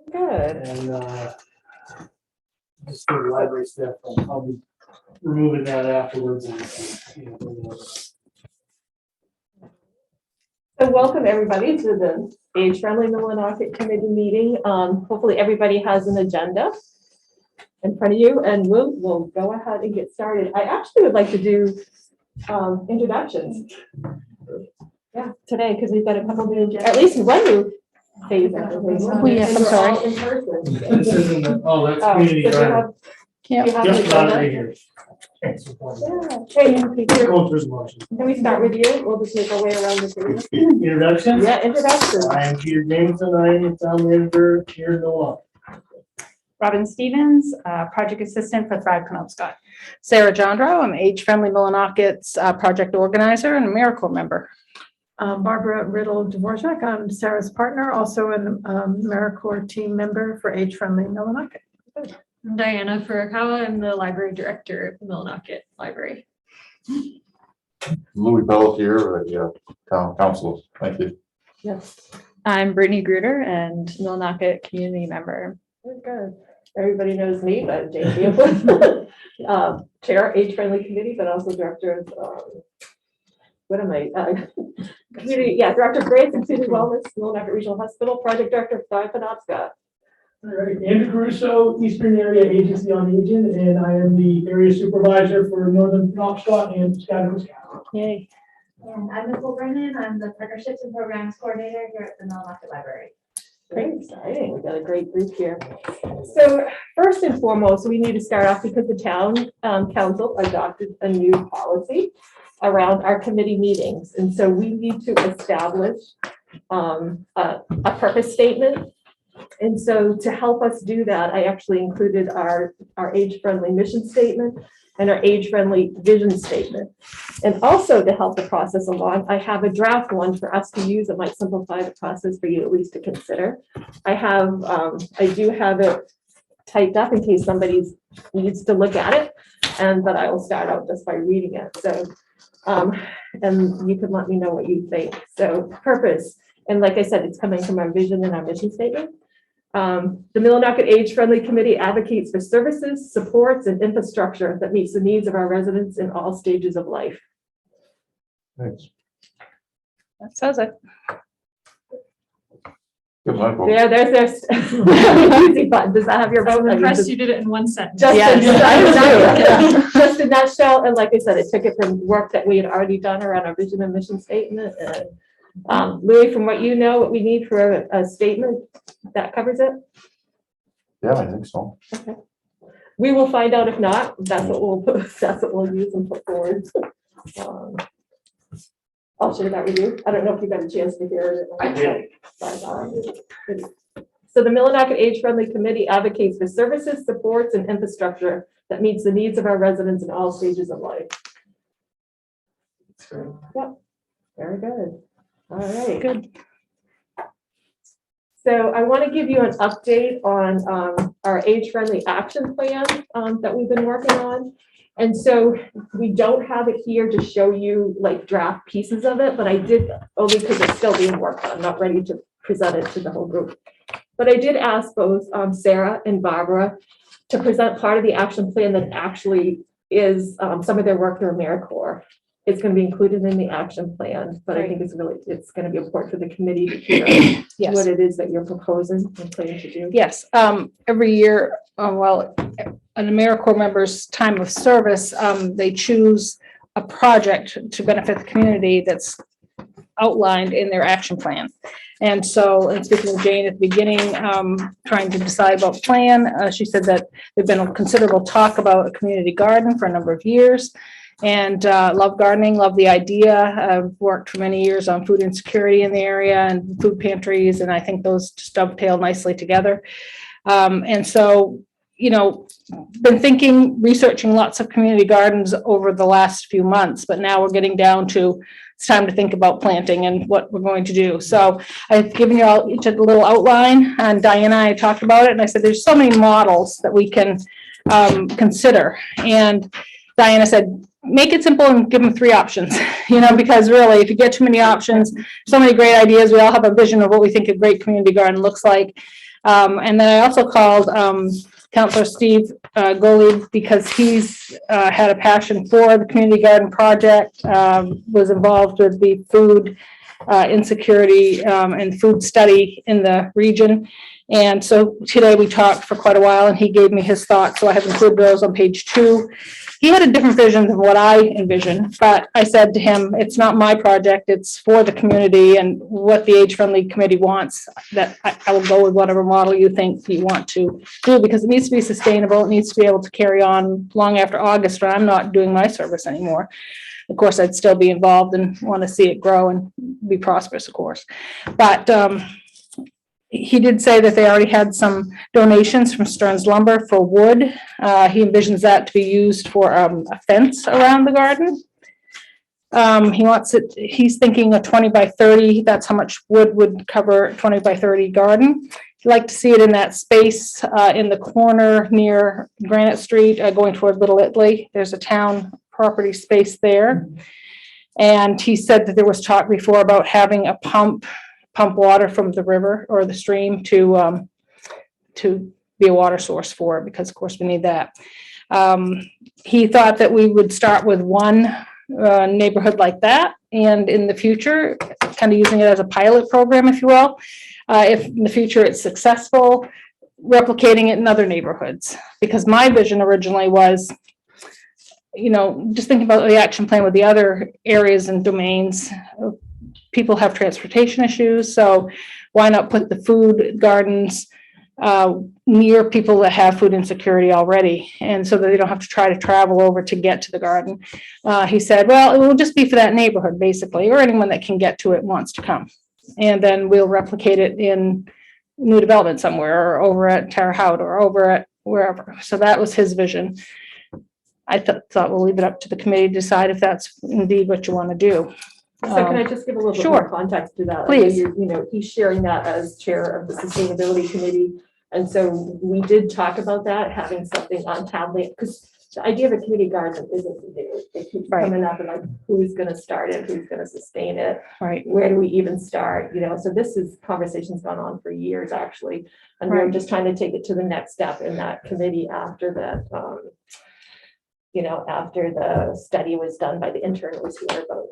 Good. And just for the library stuff, I'll be removing that afterwards. And, So welcome everybody to the Age-Friendly Millinocket Committee meeting. Hopefully everybody has an agenda in front of you, and we'll go ahead and get started. I actually would like to do introductions. Yeah, today, because we've got a couple new, at least one new phase. Oh, yes, I'm sorry. In person. This isn't, that's Oh, community so do you garden. have- Yeah. do you have Just an got it agenda? right here. Thanks for pointing it out. Yeah. Hey, Peter, Going through the motion. can we start with you? We'll just make our way around the table. Introductions? Yeah, introduction. I am Peter Jameson. I am town manager here in Milwaukee. Robin Stevens, project assistant for Thrive Penobscot. Sarah Jondro, I'm Age-Friendly Millinocket's project organizer and AmeriCorps member. Barbara Riddle Dvorak, I'm Sarah's partner, also an AmeriCorps team member for Age-Friendly Millinocket. I'm Diana Furukawa. I'm the library director at the Millinocket Library. Louis Bell here, town council. Thank you. Yes. I'm Brittany Gruder and Millinocket community member. Very good. Everybody knows me, but Jane Campbell, Chair, Age-Friendly Committee, but also Director of, what am I? Community, yeah, Director of Grants and Community Wellness, Millinocket Regional Hospital, Project Director of Thrive Penobscot. All right, Andrew Caruso, Eastern Area Agency on Aging, and I am the area supervisor for Northern Penobscot and Scottsdale. Yay. And I'm Nicole Brennan. I'm the Partnerships and Programs Coordinator here at the Millinocket Library. Very exciting. We've got a great group here. So first and foremost, we need to start off because the town council adopted a new policy around our committee meetings. And so we need to establish a purpose statement. And so to help us do that, I actually included our age-friendly mission statement and our age-friendly vision statement. And also to help the process along, I have a draft one for us to use that might simplify the process for you at least to consider. I do have it typed up in case somebody needs to look at it, but I will start out just by reading it. So, and you can let me know what you think. So purpose, and like I said, it's coming from our vision and our mission statement. The Millinocket Age-Friendly Committee advocates for services, supports, and infrastructure that meets the needs of our residents in all stages of life. Thanks. That says it. Good luck. There's easy button. Does that have your vote? I'm impressed you did it in one sentence. Just Yes, just a nutshell, and like I said, I took it from work that we had already done around our vision and mission statement. And Louis, from what you know, what we need for a statement that covers it. Yeah, I think so. Okay. We will find out if not. That's what we'll put. That's what we'll use and put forward. I'll share that with you. I don't know if you got a chance to hear it. I did. So the Millinocket Age-Friendly Committee advocates for services, supports, and infrastructure that meets the needs of our residents in all stages of life. Yep. Very good. All right. Good. So I want to give you an update on our age-friendly action plan that we've been working on. And so we don't have it here to show you like draft pieces of it, but I did, only because it's still being worked on, not ready to present it to the whole group. But I did ask both Sarah and Barbara to present part of the action plan that actually is some of their work through AmeriCorps. It's going to be included in the action plan, but I think it's going to be important for the committee to hear Yes. what it is that you're proposing and planning to do. Yes, every year, an AmeriCorps member's time of service, they choose a project to benefit the community that's outlined in their action plan. And so, in speaking with Jane at the beginning, trying to decide about the plan, she said that there's been a considerable talk about a community garden for a number of years. And love gardening, love the idea. I've worked for many years on food insecurity in the area and food pantries, and I think those just dovetail nicely together. And so, been thinking, researching lots of community gardens over the last few months, but now we're getting down to it's time to think about planting and what we're going to do. So I've given you all each a little outline, and Diana and I talked about it, and I said there's so many models that we can consider. And Diana said, make it simple and give them 3 options, because really, if you get too many options, so many great ideas, we all have a vision of what we think a great community garden looks like. And then I also called Counselor Steve Goley because he's had a passion for the community garden project, was involved with the food insecurity and food study in the region. And so today we talked for quite a while and he gave me his thoughts. So I have included those on page 2. He had a different vision than what I envisioned, but I said to him, it's not my project, it's for the community and what the age-friendly committee wants, that I will go with whatever model you think you want to do, because it needs to be sustainable. It needs to be able to carry on long after August when I'm not doing my service anymore. Of course, I'd still be involved and want to see it grow and be prosperous, of course. But he did say that they already had some donations from Stearns Lumber for wood. He envisions that to be used for a fence around the garden. He wants it, he's thinking a 20 by 30, that's how much wood would cover a 20 by 30 garden. He'd like to see it in that space in the corner near Granite Street going toward Little Italy. There's a town property space there. And he said that there was talk before about having a pump water from the river or the stream to be a water source for it, because of course we need that. He thought that we would start with one neighborhood like that, and in the future, kind of using it as a pilot program, if you will. If in the future it's successful, replicating it in other neighborhoods. Because my vision originally was, you know, just thinking about the action plan with the other areas and domains. People have transportation issues, so why not put the food gardens near people that have food insecurity already, and so that they don't have to try to travel over to get to the garden. He said, well, it will just be for that neighborhood basically, or anyone that can get to it wants to come, and then we'll replicate it in new development somewhere, or over at Terre Haute, or over at wherever. So that was his vision. I thought we'll leave it up to the committee to decide if that's indeed what you want to do. So can I just give a little bit Sure. more context to that? Please. You know, he's sharing that as chair of the sustainability committee. And so we did talk about that, having something on tablet, because the idea of a community garden isn't new. It keeps Right. coming up and like, who's going to start it? Who's going to sustain it? Right. Where do we even start? You know, so this is conversations gone on for years, actually. And we're Right. just trying to take it to the next step in that committee after that, you know, after the study was done by the intern who was here about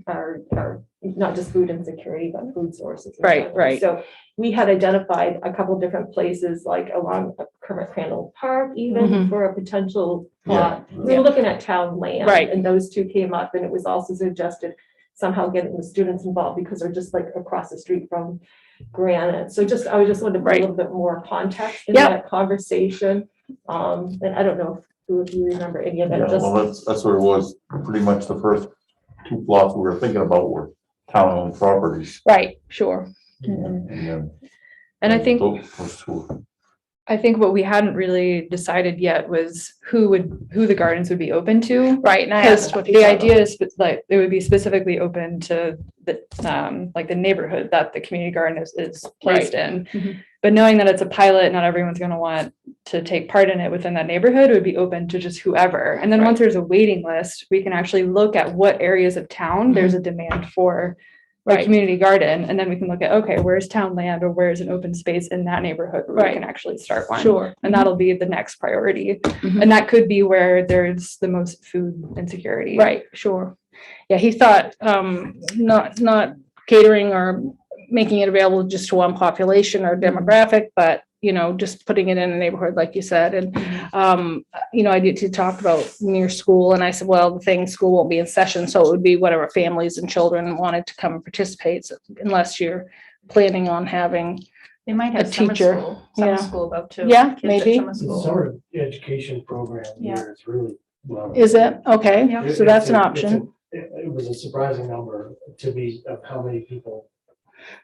our not just food insecurity, but food sources. in Right, general. right. So we had identified a couple different places, like along Kermit Crandall Park, even Mhm. for a potential Yeah. plot. We were looking at town land. Right. And those two came up, and it was also suggested somehow getting the students involved because they're just like across the street from Granite. So I was just wanted to put Right. a little bit more context in Yep. that conversation. And I don't know if you remember any of it, Yeah, just. well, that's what it was. Pretty much the first 2 plots we were thinking about were town-owned properties. Right, sure. And then. And I think those two. what we hadn't really decided yet was who the gardens would be open to. Right, and I Because asked what he the thought. idea is like, it would be specifically open to the, like the neighborhood that the community garden is placed in. Mhm. But knowing that it's a pilot, not everyone's gonna want to take part in it within that neighborhood, it would be open to just whoever. And then once there's a waiting list, we can actually look at what areas of town there's a demand for a Right. community garden, and then we can look at, okay, where's town land or where's an open space in that neighborhood where Right. we can actually start one. Sure. And that'll be the next priority. Mhm. And that could be where there's the most food insecurity. Right, sure. Yeah, he thought not catering or making it available just to one population or demographic, but, you know, just putting it in a neighborhood, like you said. And, you know, I did talk about near school, and I said, well, the thing, school won't be in session, so it would be whatever families and children wanted to come and participate, so unless you're planning on having, They might A have summer teacher, school, yeah. summer school about too. Yeah, Kids at maybe. summer The school. summer education program Yeah. here is really well. is it? Okay, Yeah. so that's an option. It was a surprising number to be of how many people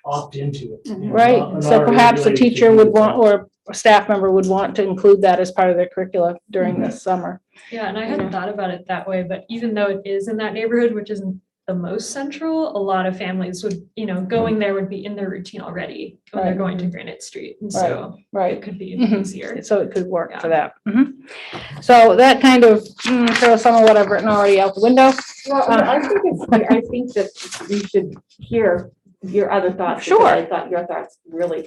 opt into it. Mhm. You know, Right, not so perhaps a regulated to teacher do would it. want, or a staff member would want to include that as part of their curricula during this summer. Yeah, and I hadn't thought about it that way, but even though it is in that neighborhood, which isn't the most central, a lot of families would, you know, going there would be in their routine already when they're Right. going to Granite Street. And so it Right, could be Mhm. easier. so it could work for that. Mhm. So that kind of throws some of what I've written already out the window. Well, I think that we should hear your other thoughts. Sure. because I thought your thoughts really,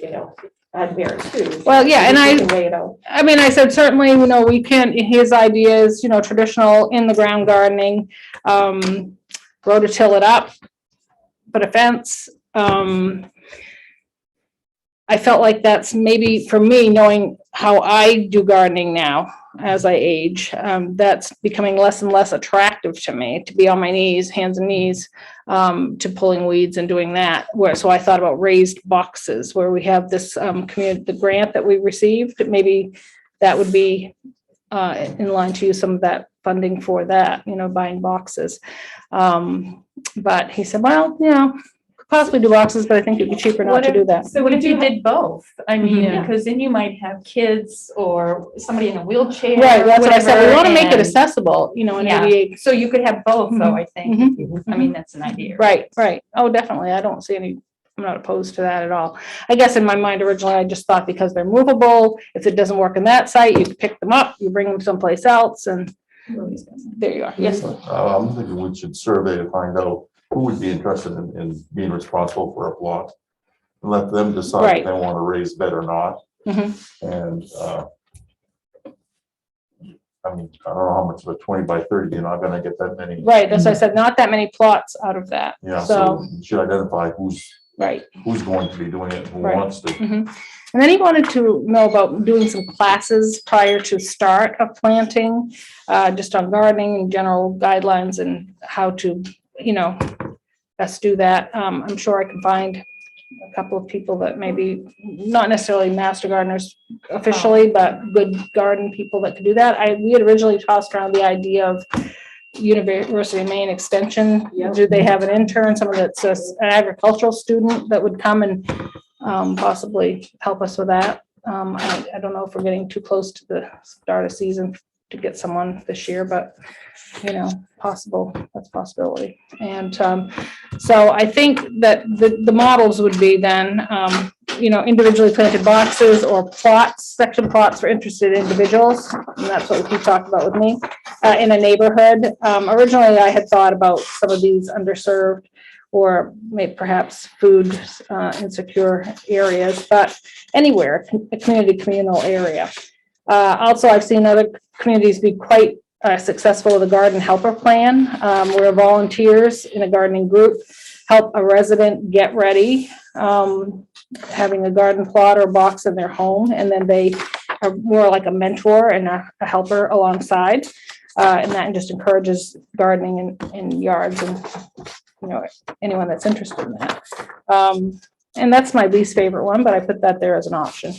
had merit too. Well, yeah, and You can weigh it out. I mean, I said, certainly, we can't, his ideas, traditional in the ground gardening, rototill it up, put a fence. I felt like that's maybe for me, knowing how I do gardening now as I age, that's becoming less and less attractive to me, to be on my knees, hands and knees, to pulling weeds and doing that. So I thought about raised boxes where we have this the grant that we received. Maybe that would be in line to use some of that funding for that, buying boxes. But he said, well, possibly do boxes, but I think it'd be cheaper not to do that. So what if you did both? I mean, Mhm. because then you might have kids or somebody in a wheelchair. Right, that's what I said. We whatever, want to make it and- accessible, in Yeah. ADA. So you could have both though, I think. Mhm. if you- I mean, that's an idea. Right. Oh, definitely. I don't see any, I'm not opposed to that at all. I guess in my mind originally, I just thought because they're movable, if it doesn't work in that site, you can pick them up, you bring them someplace else, and there you are. Yes, Lou? I'm thinking we should survey to find out who would be interested in being responsible for a plot. And let them decide Right. if they want to raise bed or not. Mhm. And, I mean, I don't know how much of a 20 by 30, you're not gonna get that many. Right, that's why I said, not that many plots out of that. Yeah, So, so you should identify who's right. going to be doing it, and who Right. wants to. Mhm. And then he wanted to know about doing some classes prior to start of planting, just on gardening and general guidelines and how to, best do that. I'm sure I can find a couple of people that maybe not necessarily master gardeners officially, but good garden people that could do that. We had originally tossed around the idea of University of Maine Extension. Yep. Do they have an intern, someone that's an agricultural student that would come and possibly help us with that? I don't know if we're getting too close to the start of season to get someone this year, but possible, that's a possibility. And so I think that the models would be then, individually planted boxes or plots, section plots for interested individuals. And that's what he talked about with me in a neighborhood. Originally, I had thought about some of these underserved or maybe perhaps food insecure areas, but anywhere, a communal area. Also, I've seen other communities be quite successful with a garden helper plan, where volunteers in a gardening group help a resident get ready, having a garden plot or box in their home, and then they are more like a mentor and a helper alongside, and that just encourages gardening in yards and anyone that's interested in that. And that's my least favorite one, but I put that there as an option.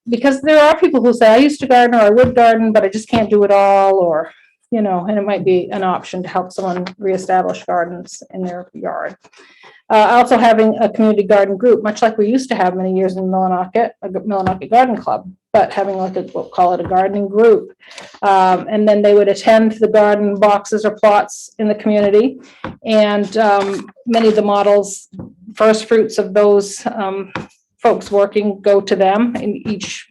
Because there are people who say, I used to garden or I would garden, but I just can't do it all, or, and it might be an option to help someone reestablish gardens in their yard. Also having a community garden group, much like we used to have many years in Millinocket, a Millinocket Garden Club, but having like we'll call it a gardening group. And then they would attend the garden boxes or plots in the community. And many of the models, first fruits of those folks working go to them, and each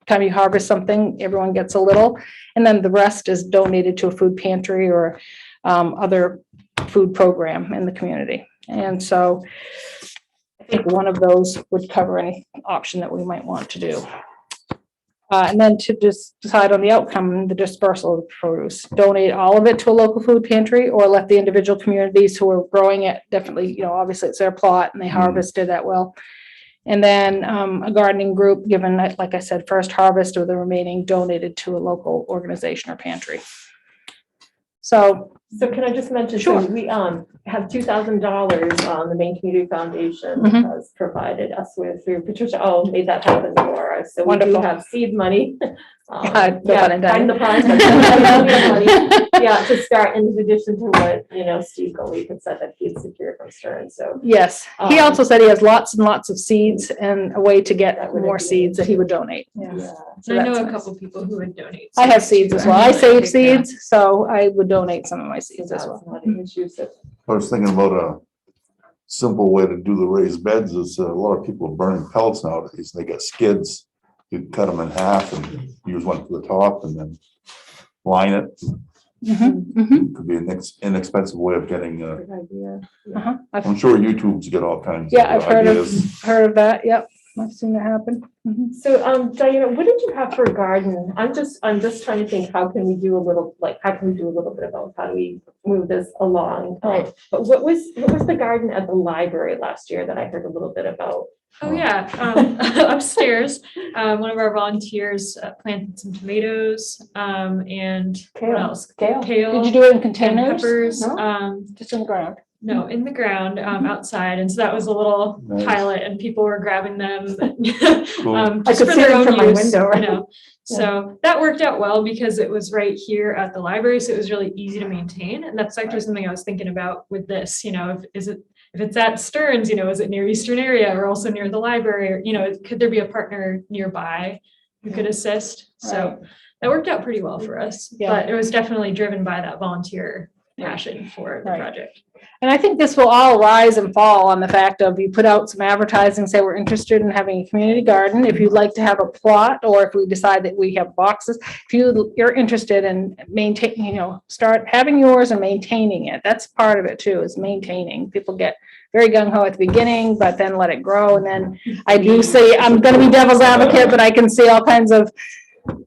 time you harvest something, everyone gets a little, and then the rest is donated to a food pantry or other food program in the community. And so I think one of those would cover any option that we might want to do. And then to just decide on the outcome, the dispersal of the produce, donate all of it to a local food pantry, or let the individual communities who are growing it, definitely, obviously it's their plot and they harvested that well. And then a gardening group given, like I said, first harvest, or the remaining donated to a local organization or pantry. So can I just mention, Sure. so we have $2,000 the Maine Community Foundation Mhm. has provided us with, through Patricia, made that happen for us. So we do Wonderful. have seed money. No pun intended. Find the pun, but money, to start in addition to what, Steve Goldie had said that he'd secured from Stern, so. yes, he also said he has lots and lots of seeds and a way to That get would more be seeds that he would donate. Yeah. So I know that's a nice. couple people who would donate. I have seeds as well. I save seeds, so I would donate some of my seeds as That's well. not an issue, so. I was thinking about a simple way to do the raised beds is a lot of people are burning pellets nowadays. They got skids. You cut them in half and use one for the top and then line it. Mhm, mhm. Could be an inexpensive way of getting, Good idea. Uh-huh. I'm sure YouTube's got all kinds Yeah, of I've ideas. heard of that. Yep. I've seen it happen. Mhm. So, Diana, what did you have for a garden? I'm just trying to think, how can we do a little bit of both? How do we move this along? Right. But what was the garden at the library last year that I heard a little bit about? Oh, yeah, upstairs, one of our volunteers planted some tomatoes, and what Kale. else? Kale. Kale. Did you do it in and containers? peppers, No? Just in the ground. no, in the ground, outside, and so that was a little Nice. pilot, and people were grabbing them. Cool. I Just could for see their them own from my use, window, right? you know. So that worked out well because it was right here at the library, so it was really easy to maintain, and that's actually something I was thinking about with this, you know, if it's at Stearns, you know, is it near Eastern area or also near the library, or, you know, could there be a partner nearby who could assist? So that worked out pretty well for us, Yeah. but it was definitely driven by that volunteer passion for the Right. project. And I think this will all rise and fall on the fact of you put out some advertising, say we're interested in having a community garden. If you'd like to have a plot, or if we decide that we have boxes, if you're interested in maintaining, you know, start having yours and maintaining it. That's part of it too, is maintaining. People get very gung ho at the beginning, but then let it grow. And then I do say, I'm gonna be devil's advocate, but I can see all kinds of,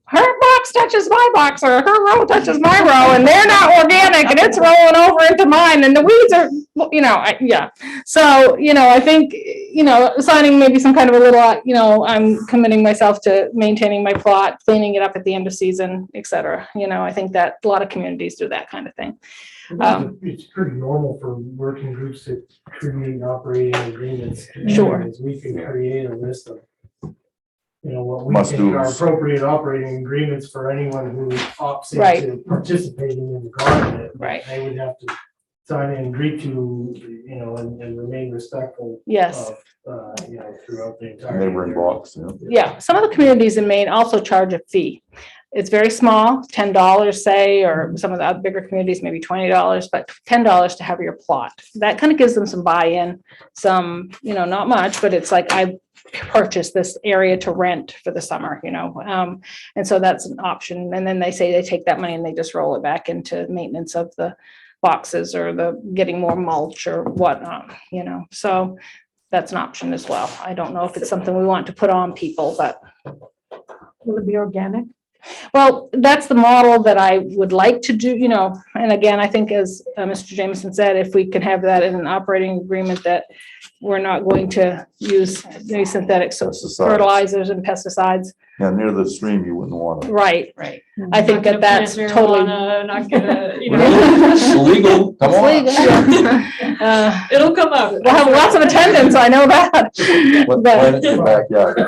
her box touches my box, or her row touches my row, and they're not organic, and it's rolling over into mine, and the weeds are, you know, yeah. So, you know, I think, you know, signing maybe some kind of a little, you know, I'm committing myself to maintaining my plot, cleaning it up at the end of season, et cetera. You know, I think that a lot of communities do that kind of thing. It's pretty normal for working groups to create operating agreements. Sure. As we can create a list of, you know, what we Must think are do's. appropriate operating agreements for anyone who opts Right. into participating in the garden. Right. They would have to sign and agree to, you know, and remain respectful Yes. of, you know, throughout the entire. Neighboring blocks, you know. Yeah, some of the communities in Maine also charge a fee. It's very small, $10 say, or some of the other bigger communities, maybe $20, but $10 to have your plot. That kind of gives them some buy-in, some, you know, not much, but it's like, I purchased this area to rent for the summer, you know? And so that's an option. And then they say they take that money and they just roll it back into maintenance of the boxes or the getting more mulch or whatnot, you know? So that's an option as well. I don't know if it's something we want to put on people, but. Will it be organic? Well, that's the model that I would like to do, you know, and again, I think as Mr. Jameson said, if we can have that in an operating agreement that we're not going to use any synthetic fertilizers and pesticides. Yeah, near the stream, you wouldn't want to. Right. I think Not gonna that's plant totally. marijuana, Not gonna, you know, It's illegal, come It's on. legal, yeah. it'll come up. We'll have lots of attendance, I know that. Plant But, it in your backyard.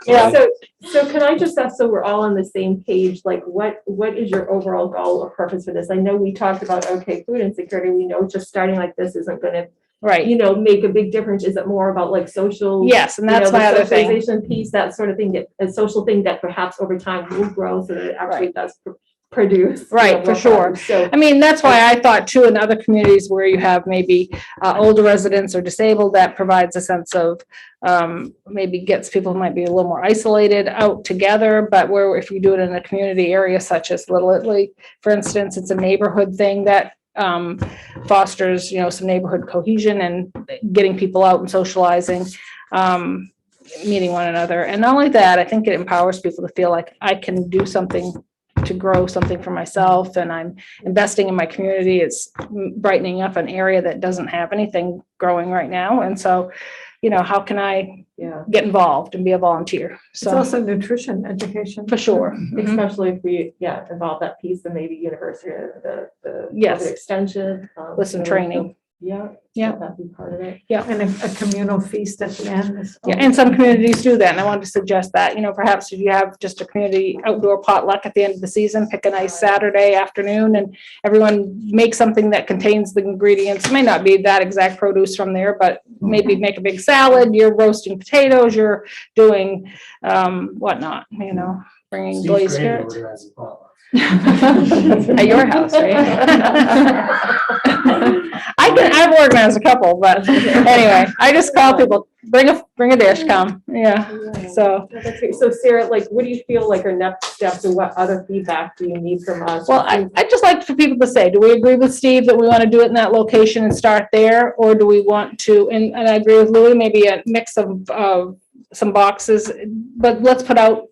yeah. So can I just ask, so we're all on the same page, like what is your overall goal or purpose for this? I know we talked about, okay, food insecurity, we know just starting like this isn't gonna, Right, you know, make a big difference. Is it more about like social? yes, and You know, that's the my other thing. socialization piece, that sort of thing, a social thing that perhaps over time will grow so that it actually does produce. you Right, know, for more sure. produce. So, I mean, that's why I thought too, in other communities where you have maybe older residents or disabled, that provides a sense of maybe gets people who might be a little more isolated out together, but where if you do it in a community area such as Little Italy, for instance, it's a neighborhood thing that fosters, you know, some neighborhood cohesion and getting people out and socializing, meeting one another. And not only that, I think it empowers people to feel like I can do something to grow something for myself, and I'm investing in my community. It's brightening up an area that doesn't have anything growing right now. And so, you know, how can I get involved and be a volunteer? It's So also nutrition education. for sure. Mhm. especially if we, involve that piece and maybe university, the Yes. COVID extension. Listen, so, training. Yeah. Yeah. That'd be part of it. And a communal feast at the end. is Yeah, and some communities do that, and I wanted to suggest that, you know, perhaps if you have just a community outdoor potluck at the end of the season, pick a nice Saturday afternoon, and everyone make something that contains the ingredients. It may not be that exact produce from there, but maybe make a big salad, you're roasting potatoes, you're doing whatnot, you know, bringing Steve's glazed Granny carrots. organizes potlucks. At your house, right? I've organized a couple, but anyway, I just call people, bring a dish, come, yeah, so. Yeah, that's great. So Sarah, like, what do you feel like are next steps and what other feedback do you need from us? Well, I'd just like for people to say, do we agree with Steve that we want to do it in that location and start there? Or do we want to, and I agree with Louis, maybe a mix of some boxes, but let's put out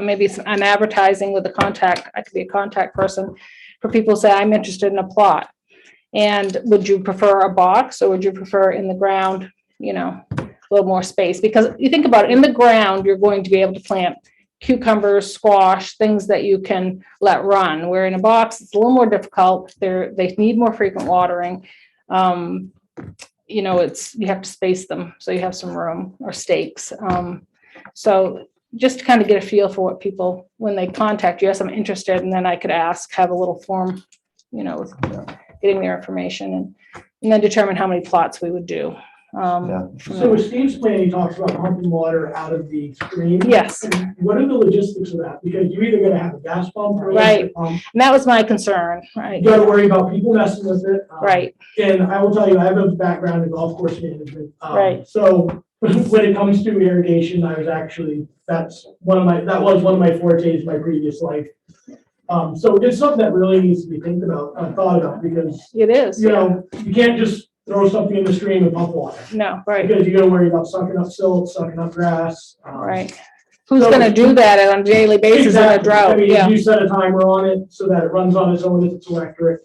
maybe an advertising with a contact. I could be a contact person for people who say, I'm interested in a plot. And would you prefer a box or would you prefer in the ground, you know, a little more space? Because you think about it, in the ground, you're going to be able to plant cucumbers, squash, things that you can let run. Where in a box, it's a little more difficult. They need more frequent watering. You know, you have to space them so you have some room, or stakes. So just to kind of get a feel for what people, when they contact you, yes, I'm interested, and then I could have a little form, you know, with getting their information and then determine how many plots we would do. So with Steve's plan, he talks about pumping water out of the stream. Yes. And what are the logistics of that? Because you're either gonna have a gas pump or Right. electric pump. And that was my concern, right? You gotta worry about people messing with it. Right. And I will tell you, I have a background in golf course management. Right. So when it comes to irrigation, that was one of my fortes in my previous life. So it's something that really needs to be thought about, because, It is. you know, you can't just throw something in the stream and pump water. No, right, Because you gotta worry about sucking up silt, sucking up grass. right. Who's gonna do that on a daily basis in a Exactly. I drought? mean, Yeah, you set a timer on it so that it runs on its own if it's electric.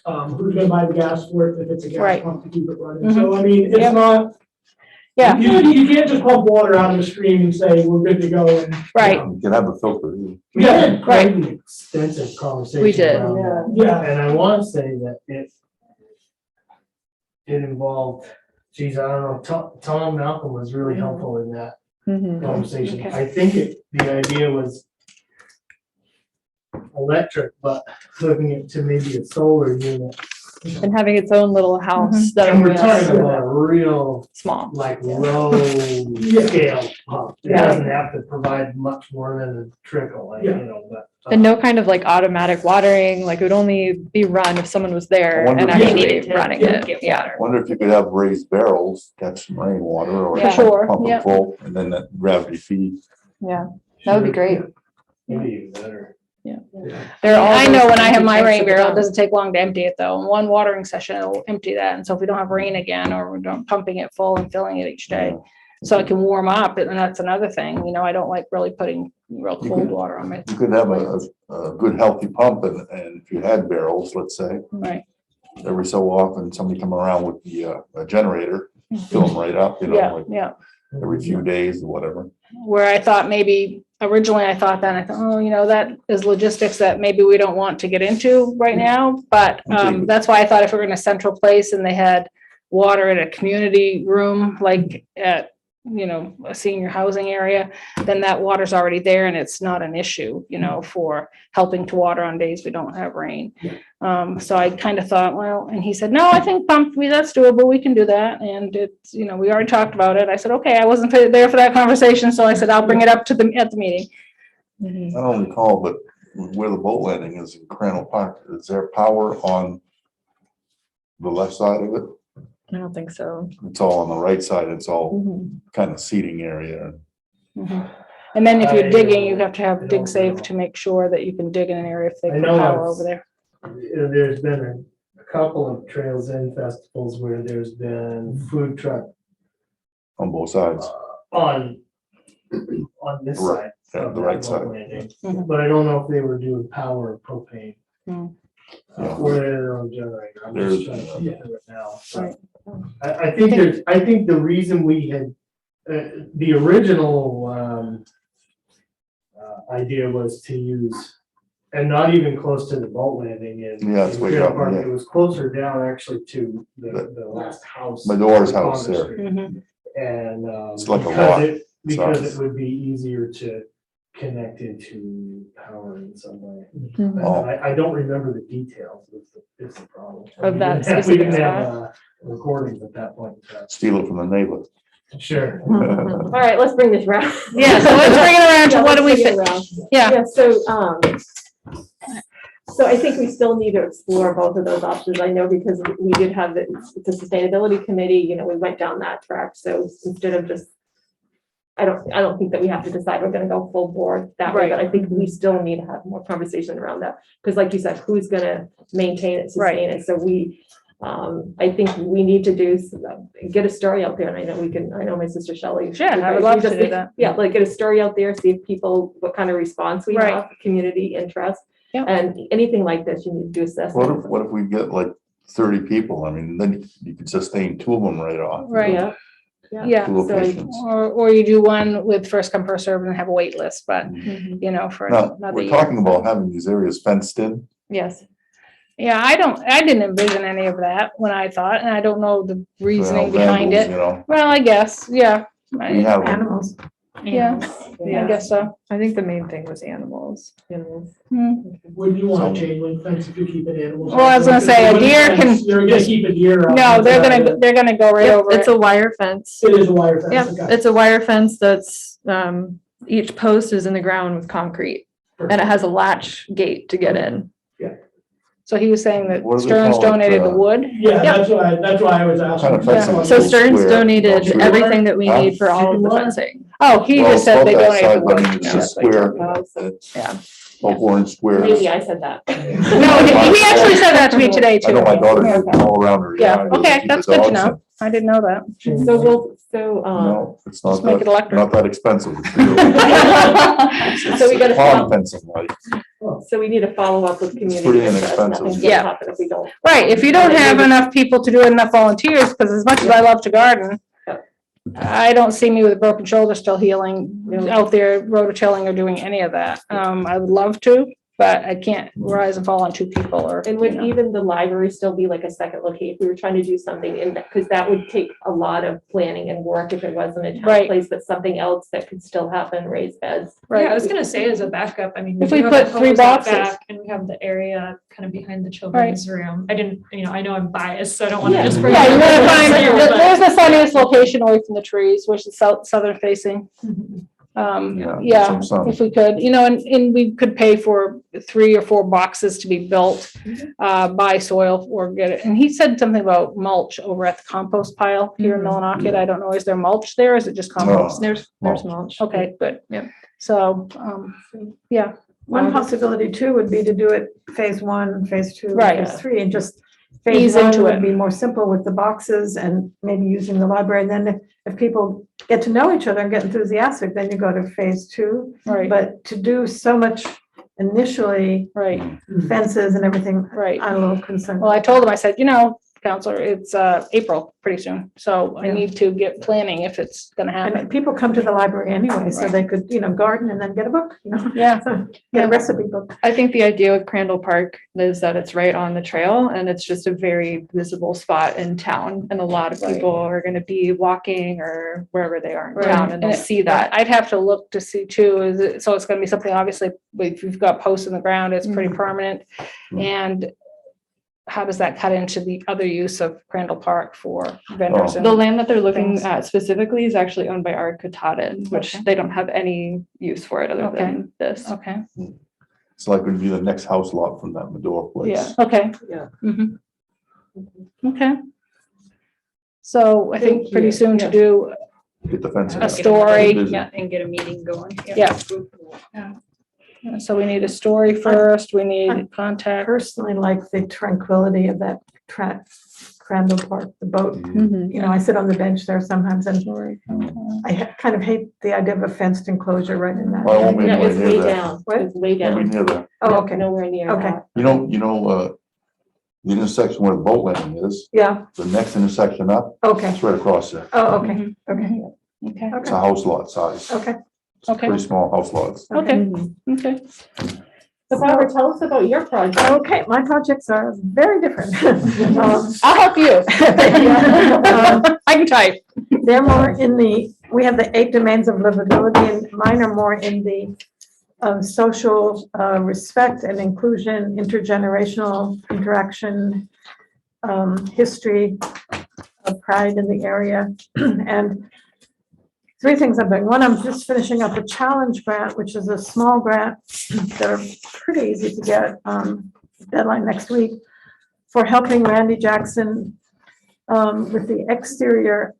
Who's gonna buy the gas for it if it's a gas Right. pump to keep it running? So, I mean, it's Yep. not, yeah, you can't just pump water out of the stream and say, we're good to go. And right. You can have a filter. We had Right. quite an extensive conversation. We did. around that. Yeah. And I want to say that it involved, geez, I don't know, Tom Malcolm was really helpful in that conversation. Okay. I think the idea was electric, but hooking it to maybe a solar unit. And having its own little house that And we're was talking about a real, small. like, low scale pump. It Yeah. doesn't have to provide much more than a trickle, like, you know, but. And no kind of like automatic watering, like it would only be run if someone was there I wonder and if you actually needed running it. Yeah. Wonder if you could have raised barrels, catch some rainwater or For sure, pump yeah. it full, and then that gravity feed. Yeah, that would be great. Maybe even better. They're all I know those when I have empty my tanks rain at the barrel, it top. doesn't take long to empty it though. In one watering session, it'll empty that. And so if we don't have rain again, or we're not pumping it full and filling it each day, so it can warm up, and that's another thing, you know, I don't like really putting real You cold could- water on my, You could have a good healthy pump, and if you had barrels, let's say, right, every so often, somebody come around with the a generator, fill them right up, you know, yeah, like yeah. every few days or whatever. Where I thought maybe, originally I thought that, I thought, oh, you know, that is logistics that maybe we don't want to get into right now, but Okay. that's why I thought if we were in a central place and they had water in a community room, like at, you know, a senior housing area, then that water's already there and it's not an issue, you know, for helping to water on days we don't have rain. So I kind of thought, well, and he said, no, I think that's doable. We can do that. And it's, you know, we already talked about it. I said, okay, I wasn't there for that conversation. So I said, I'll bring it up at the meeting. I don't recall, but where the boat landing is in Crandall Park, is there power on the left side of it? I don't think so. It's all on the right side. It's all kind of seating area. Mhm. And then if you're digging, you have to I have don't dig safe know. to make sure that you can dig in an area if they I put know power that's- over there. There's been a couple of Trails In festivals where there's been food truck On both sides. on this Right, side. yeah, of the that right boat side. landing. Mhm. But I don't know if they were doing power or propane. Hmm. Or their own generator. I'm There's- just trying to think through it now. So Right. I think the reason we had, the original, idea was to use, and not even close to the boat landing in. Yeah, it's in way Crandall down, Park. yeah. It was closer down actually to the last house. My daughter's on house Congress there. Street. Mhm. And, It's like a because lot because size. it would be easier to connect into power in some way. Oh. I don't remember the details, is the problem. Of that We specific didn't have recordings at that point in time. Steal it from the neighbor. Sure. All right, let's bring this round. Yeah, so let's bring it around to Yeah, what do we let's bring think? it around. Yeah, Yeah, so, So I think we still need to explore both of those options. I know because we did have the sustainability committee, you know, we went down that track. So instead of just, I don't think that we have to decide we're gonna go full board that way, but I think we still need to have more conversation around that. Because like you said, who's gonna maintain it, sustain it? So I think we need to get a story out there, and I know my sister Shelley. Yeah, I would love to do that. Yeah, like get a story out there, see if people, what kind of response we Right. have, community interest. Yep. And anything like this, you need to do assessment. What if we get like 30 people? I mean, then you could sustain 2 of them right off. Right. Yeah. Yeah, 2 locations. or you do one with first come, first served and have a wait list, but you know, for Now, another we're year. talking about having these areas fenced in. Yes. Yeah, I didn't envision any of that when I thought, and I don't know the reasoning Well, behind vandals, it. You know, Well, I guess, yeah. we have them. Animals. Yeah, I guess so. I think the main thing was animals. Hmm. Would you want a chain link fence if you're keeping animals? Well, I was gonna say, a Wooden deer fence, can You're gonna keep a deer. No, they're gonna go right over It's it. a wire fence. It is a wire fence. Yep, okay. it's a wire fence that's, each post is in the ground with concrete. And it has a latch gate to get in. So he was saying that What do they Stearns call it, donated the wood. Yeah, that's why I was Kind asking. of fencing. So Stearns Square. donated Square. everything that we Huh? need for all of the Chicken wire? fencing. Oh, he Well, just said they it's donated about that the size, but I wood. mean, it's Yeah, just that's what he square. told me. Yeah. 4-inch squares. Maybe I said that. No, he actually said that to me today I know too. my daughter did it all around her. Yeah, yard. okay, Keep that's the good to dogs know. I didn't know that. No, it's not Just make it that, electric. not that expensive. It's really- So we gotta Pond follow, fencing, like, so we need to follow up with community pretty interest. inexpensive. Nothing's Yeah. gonna happen if we don't. Right, if you don't have enough people to do it, enough volunteers, because as much as I love to garden, I don't see me with a broken shoulder still healing out there rototilling or doing any of that. I would love to, but I can't rise and fall on 2 people or. And would even the library still be like a second location? If we were trying to do something in that, because that would take a lot of planning and work if it wasn't a town Right. place, but something else that could still happen, raised beds. Yeah, I was gonna say as a backup, I mean. If do we have put a 3 hose out boxes. back And we have the area kind of behind the children's room. I didn't, I know I'm biased, so I don't want to Yeah. just. Yeah, you wanna find, But- there's the sunniest location away from the trees, which is southern facing. Yeah, some if we could, and we could pay for 3 or 4 boxes to be built, buy soil or get it. And he said something about mulch over at the compost pile here in Millinocket. I don't know, is there mulch there? Or is it just compost? There's Mulch. mulch. Okay, good. Yep. So, yeah. One possibility too would be to do it phase 1, phase 2, Right. phase 3, and just Ease phase 1 into would it. be more simple with the boxes and maybe using the library. And then if people get to know each other and get enthusiastic, then you go to phase 2. Right, But to do so much initially, right, fences and everything, right. I'm a little concerned. Well, I told him, I said, Counselor, it's April pretty soon, so I Yeah. need to get planning if it's gonna And happen. people come to the library anyway, so Right. they could, garden and then get a book, Yeah, get a recipe book. I think the idea with Crandall Park is that it's right on the trail and it's just a very visible spot in town. And a lot of Right. people are gonna be walking or wherever they are in Right. town and they'll And see that. I'd have to look to see too, so it's gonna be something, obviously, if you've got posts in the ground, it's pretty permanent. And how does that cut into the other use of Crandall Park for vendors? The and land that they're looking things. at specifically is actually owned by our Katahdin, which Okay. they don't have any use for it other Okay. than this. Okay, It's like would be the next house lot from that Medora place. okay. Yeah. Mhm. Okay. So I think Thank pretty you. soon to Yeah. do, Get the fencing. A up. story. Busy. And get a meeting going. Yeah. So we need a story first, we need contact. Personally like the tranquility of that Crandall Park, the boat. Mhm. I sit on the bench there sometimes and I kind of hate the idea of a fenced enclosure right in Well, I won't that. be No, anywhere it's near way that. down, What? it's way Won't be down. near that. Oh, No, okay, Nowhere near Okay. that. The intersection where the boat landing is, yeah, the next intersection up, okay, it's right across there. oh, okay, okay, Okay, It's a house lot size. okay. It's Okay. pretty small house lots. okay, okay. So Barbara, tell us about your project. Okay, my projects are very different. I'll help you. I can type. They're more in we have the 8 domains of livability, and mine are more in the social respect and inclusion, intergenerational interaction, history of pride in the area. And three things I'm doing. One, I'm just finishing up a challenge grant, which is a small grant that are pretty easy to get, deadline next week, for helping Randy Jackson with the exterior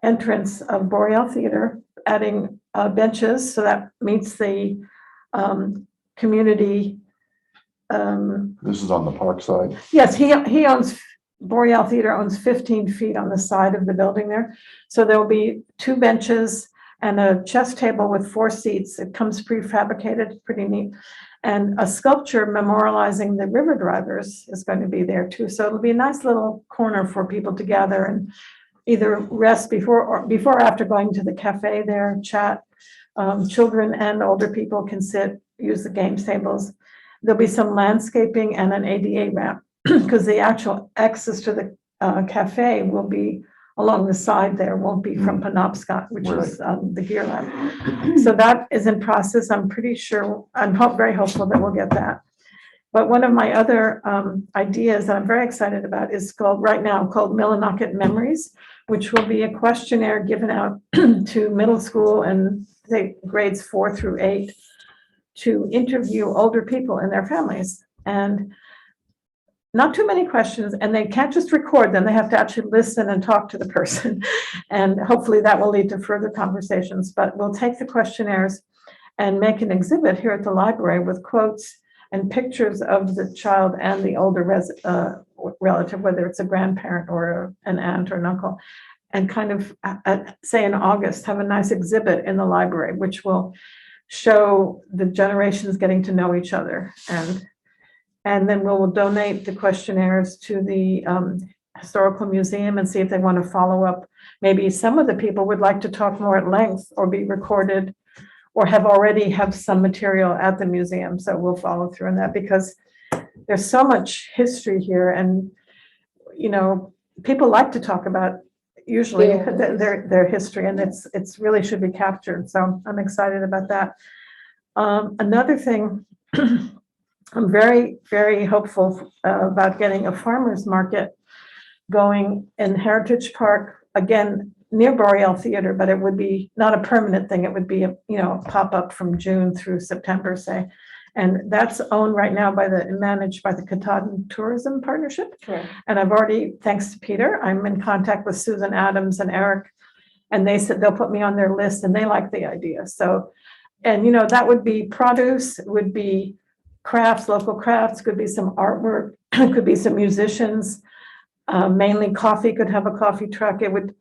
entrance of Boreal Theater, adding benches, so that meets the community. This is on the park side. Yes, he owns, Boreal Theater owns 15 feet on the side of the building there. So there'll be 2 benches and a chess table with 4 seats. It comes prefabricated, pretty neat. And a sculpture memorializing the river drivers is going to be there too. So it'll be a nice little corner for people to gather and either rest before or after going to the cafe there, chat. Children and older people can sit, use the games tables. There'll be some landscaping and an ADA ramp, because the actual access to the cafe will be along the side there, won't be from Penobscot, which is the gear lab. So that is in process. I'm pretty sure, very hopeful that we'll get that. But one of my other ideas that I'm very excited about is called Millinocket Memories, which will be a questionnaire given out to middle school and grades 4 through 8 to interview older people and their families. And not too many questions, and they can't just record them, they have to actually listen and talk to the person. And hopefully that will lead to further conversations, but we'll take the questionnaires and make an exhibit here at the library with quotes and pictures of the child and the older relative, whether it's a grandparent or an aunt or an uncle, and kind of, say in August, have a nice exhibit in the library, which will show the generations getting to know each other. And then we'll donate the questionnaires to the Historical Museum and see if they want to follow up. Maybe some of the people would like to talk more at length or be recorded or already have some material at the museum. So we'll follow through on that, because there's so much history here, and, you know, people like to talk about usually their history, and it's really should be captured. So I'm excited about that. Another thing, I'm very, very hopeful about getting a farmer's market going in Heritage Park, again, near Boreal Theater, but it would be not a permanent thing. It would be a pop-up from June through September, say. And that's owned right now managed by the Katahdin Tourism Partnership. Correct. And I've already, thanks to Peter, I'm in contact with Susan Adams and Eric, and they said they'll put me on their list, and they like the idea. So, and that would be produce, it would be crafts, local crafts, could be some artwork, could be some musicians, mainly coffee, could have a coffee truck. It would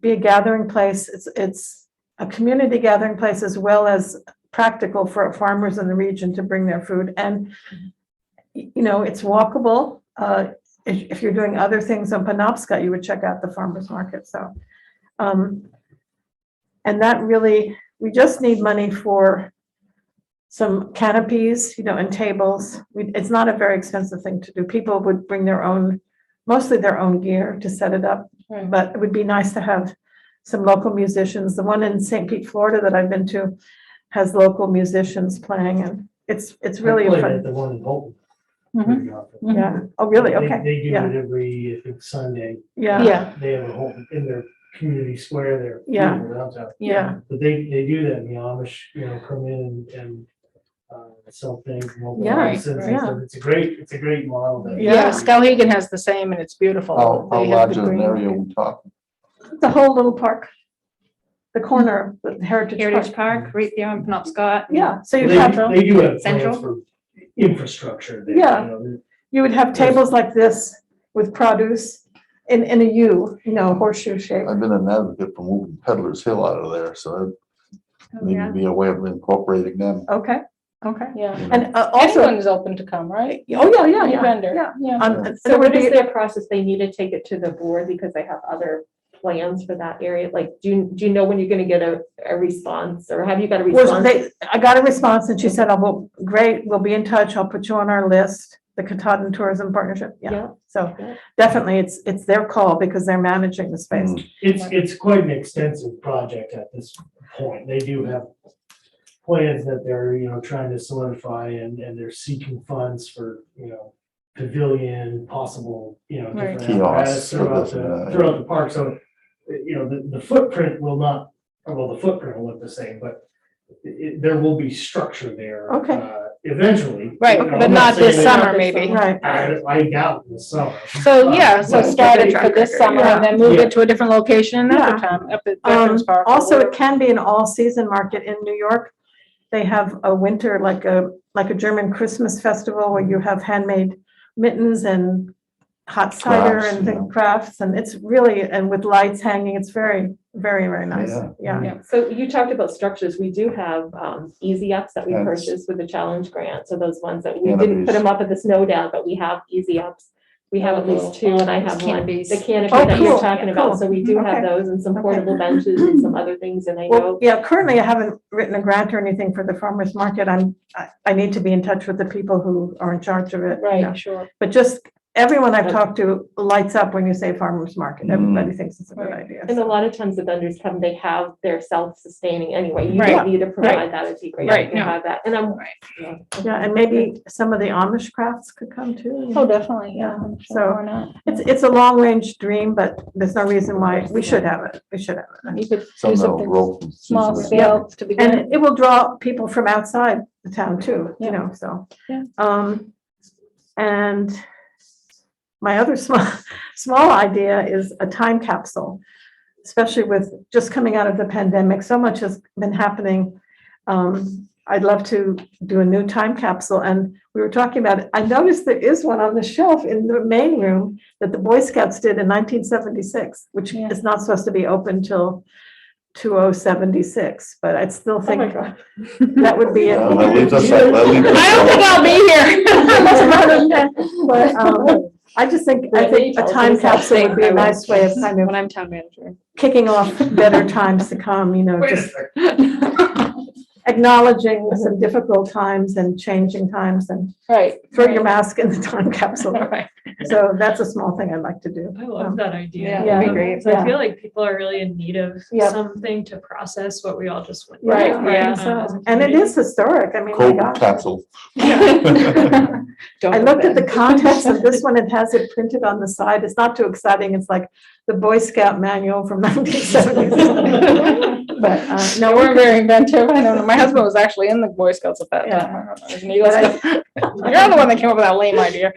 be a gathering place. It's a community gathering place, as well as practical for farmers in the region to bring their food. And, it's walkable. If you're doing other things on Penobscot, you would check out the farmer's market. So, and that really, we just need money for some canopies, and tables. It's not a very expensive thing to do. People would bring mostly their own gear to set it up. Right. But it would be nice to have some local musicians. The one in St. Pete, Florida that I've been to has local musicians playing, and it's really I played fun. at the one in Holton. Mhm. pretty often. Yeah. Oh, really? They- Okay. They do Yeah. it every, I think, Sunday. Yeah. Yeah, They have a whole, in their community square there. Yeah. Downtown. Yeah. But they do that, and the Amish, come in and sell things. mobile Yeah, license and yeah. stuff. It's a great model. that- yeah, Skowhegan has the same, and it's beautiful. How They have large the of an green- area we talking? The whole little park. The corner, the Heritage Heritage Park. Park, right there on Penobscot. Yeah, so you They have, they do have Central? plans for infrastructure there. Yeah. They're- you would have tables like this with produce in a U, horseshoe shape. I've been an advocate for moving Peddler's Hill out of there, so Oh, maybe yeah. be a way of incorporating them. Okay, okay. Yeah, And also, anyone's open to come, right? oh, yeah, Any yeah, vendor, yeah. yeah. So There would what is be, their process? They need to take it to the board because they have other plans for that area? Like, do you know when you're gonna get a response, or have you got a response? I got a response, and she said, "Oh, well, great, we'll be in touch. I'll put you on our list." The Katahdin Tourism Partnership, yeah. Yeah. So Yeah. definitely, it's their call because they're managing the space. It's quite an extensive project at this point. They do have plans that they're, trying to solidify, and they're seeking funds for, pavilion, possible, different Right. apparatus Kiosks for throughout this and that, yeah. throughout the park. So, the footprint will not well, the footprint will look the same, but there will be structure there. Okay. Eventually. Right, You know, but I'm not this saying that- summer, maybe. Right. I doubt this summer. So, yeah, so Right. start it for this summer and then move Yeah. it to a different location another Yeah. time, up at Veterans Park. or Also, it wherever. can be an all-season market in New York. They have a winter, like a German Christmas festival where you have handmade mittens and hot cider Crafts, and yeah. things, crafts, and it's really, and with lights hanging, it's very, very, very nice. Yeah. Yeah. Yeah, so you talked about structures. We do have easy ups that we Yes. purchased with the challenge grant. So those ones that we didn't put them up at the snow down, but we have easy ups. We have at least two and I have one, Canopies. the canopy Oh, that you're cool, talking cool. about. So we do have Okay. those and some Okay. portable benches and some other things. And I Well, know, yeah, currently I haven't written a grant or anything for the farmer's market. I need to be in touch with the people who are in charge of it. you know. right, sure. But just everyone I've talked to lights up when you say farmer's market. Mm. Everybody thinks it's a good Right. idea. And a lot of times the vendors come, they have their self-sustaining anyway. You Right. don't need to provide that. It'd be great Right, to no. have that. And I'm, Yeah, and maybe some of the Amish crafts could come too. you know. Oh, definitely, yeah. I'm sure, So- why not? It's a long range dream, but there's no reason why we should have it. We should have it. You could do Some that'll something grow from small season. scale to begin. And it will draw people from outside the town too, you Yeah. know, so. Yeah. And my other small idea is a time capsule, especially with just coming out of the pandemic. So much has been happening. I'd love to do a new time capsule. And we were talking about it. I noticed there is one on the shelf in the main room that the Boy Scouts did in 1976, which Yeah. is not supposed to be open till 2076, but I still oh my think God. that would be it. Well, that leaves us, that leaves us. I don't think I'll be here. But I just think, I think a time capsule would be a nice way of kind When of I'm town manager. kicking off better times to come, you know, just acknowledging some difficult times and changing times and Right. throw your mask in the time capsule. Right. So that's a small thing I'd like to do. I love that idea. Yeah, that'd be great. So I Yeah. feel like people are really in need of Yep. something to process what we all just went Right, through. yeah. as a And it community. is historic. I mean, my Cold gosh. capsule. Don't I go looked at the there. context of this one. It has it printed on the side. It's not too exciting. It's like the Boy Scout manual from 1970. But No, no, we're very inventive. I don't know. My husband was actually in the Boy Scouts at that Yeah. time. I don't know. He was an Eagle Scout. You're the one that came up with that lame idea.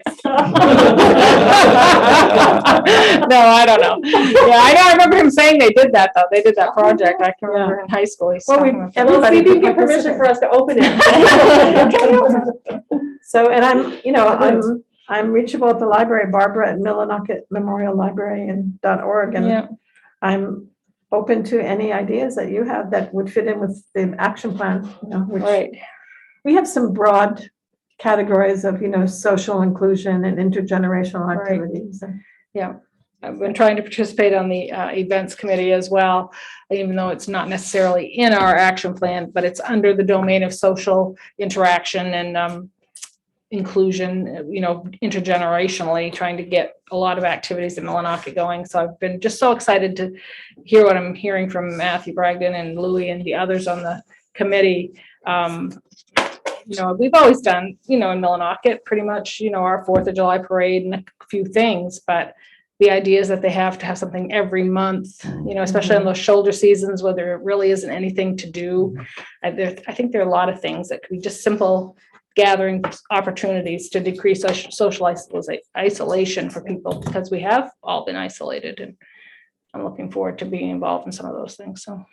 No, I don't know. Yeah, I know. I remember him saying they did that though. They did that project. I can remember in high school. He was Well, we- talking about that. Well, Everybody Steve didn't could get permission for us to open it. So, and I'm reachable at the library, Barbara at Millinocket Memorial Library and .org. Yeah. And I'm open to any ideas that you have that would fit in with the action plan, you know, which Right. we have some broad categories of, you know, social inclusion and intergenerational Right. activities. I've been trying to participate on the events committee as well, even though it's not necessarily in our action plan, but it's under the domain of social interaction and inclusion, you know, intergenerationally, trying to get a lot of activities in Millinocket going. So I've been just so excited to hear what I'm hearing from Matthew Bragdon and Louis and the others on the committee. You know, we've always done, you know, in Millinocket, pretty much, you know, our 4th of July parade and a few things, but the idea is that they have to have something every month, you know, especially on those shoulder seasons where there really isn't anything to do. I think there are a lot of things that could be just simple gathering opportunities to decrease social isolation for people, because we have all been isolated, and I'm looking forward to being involved in some of those things, so.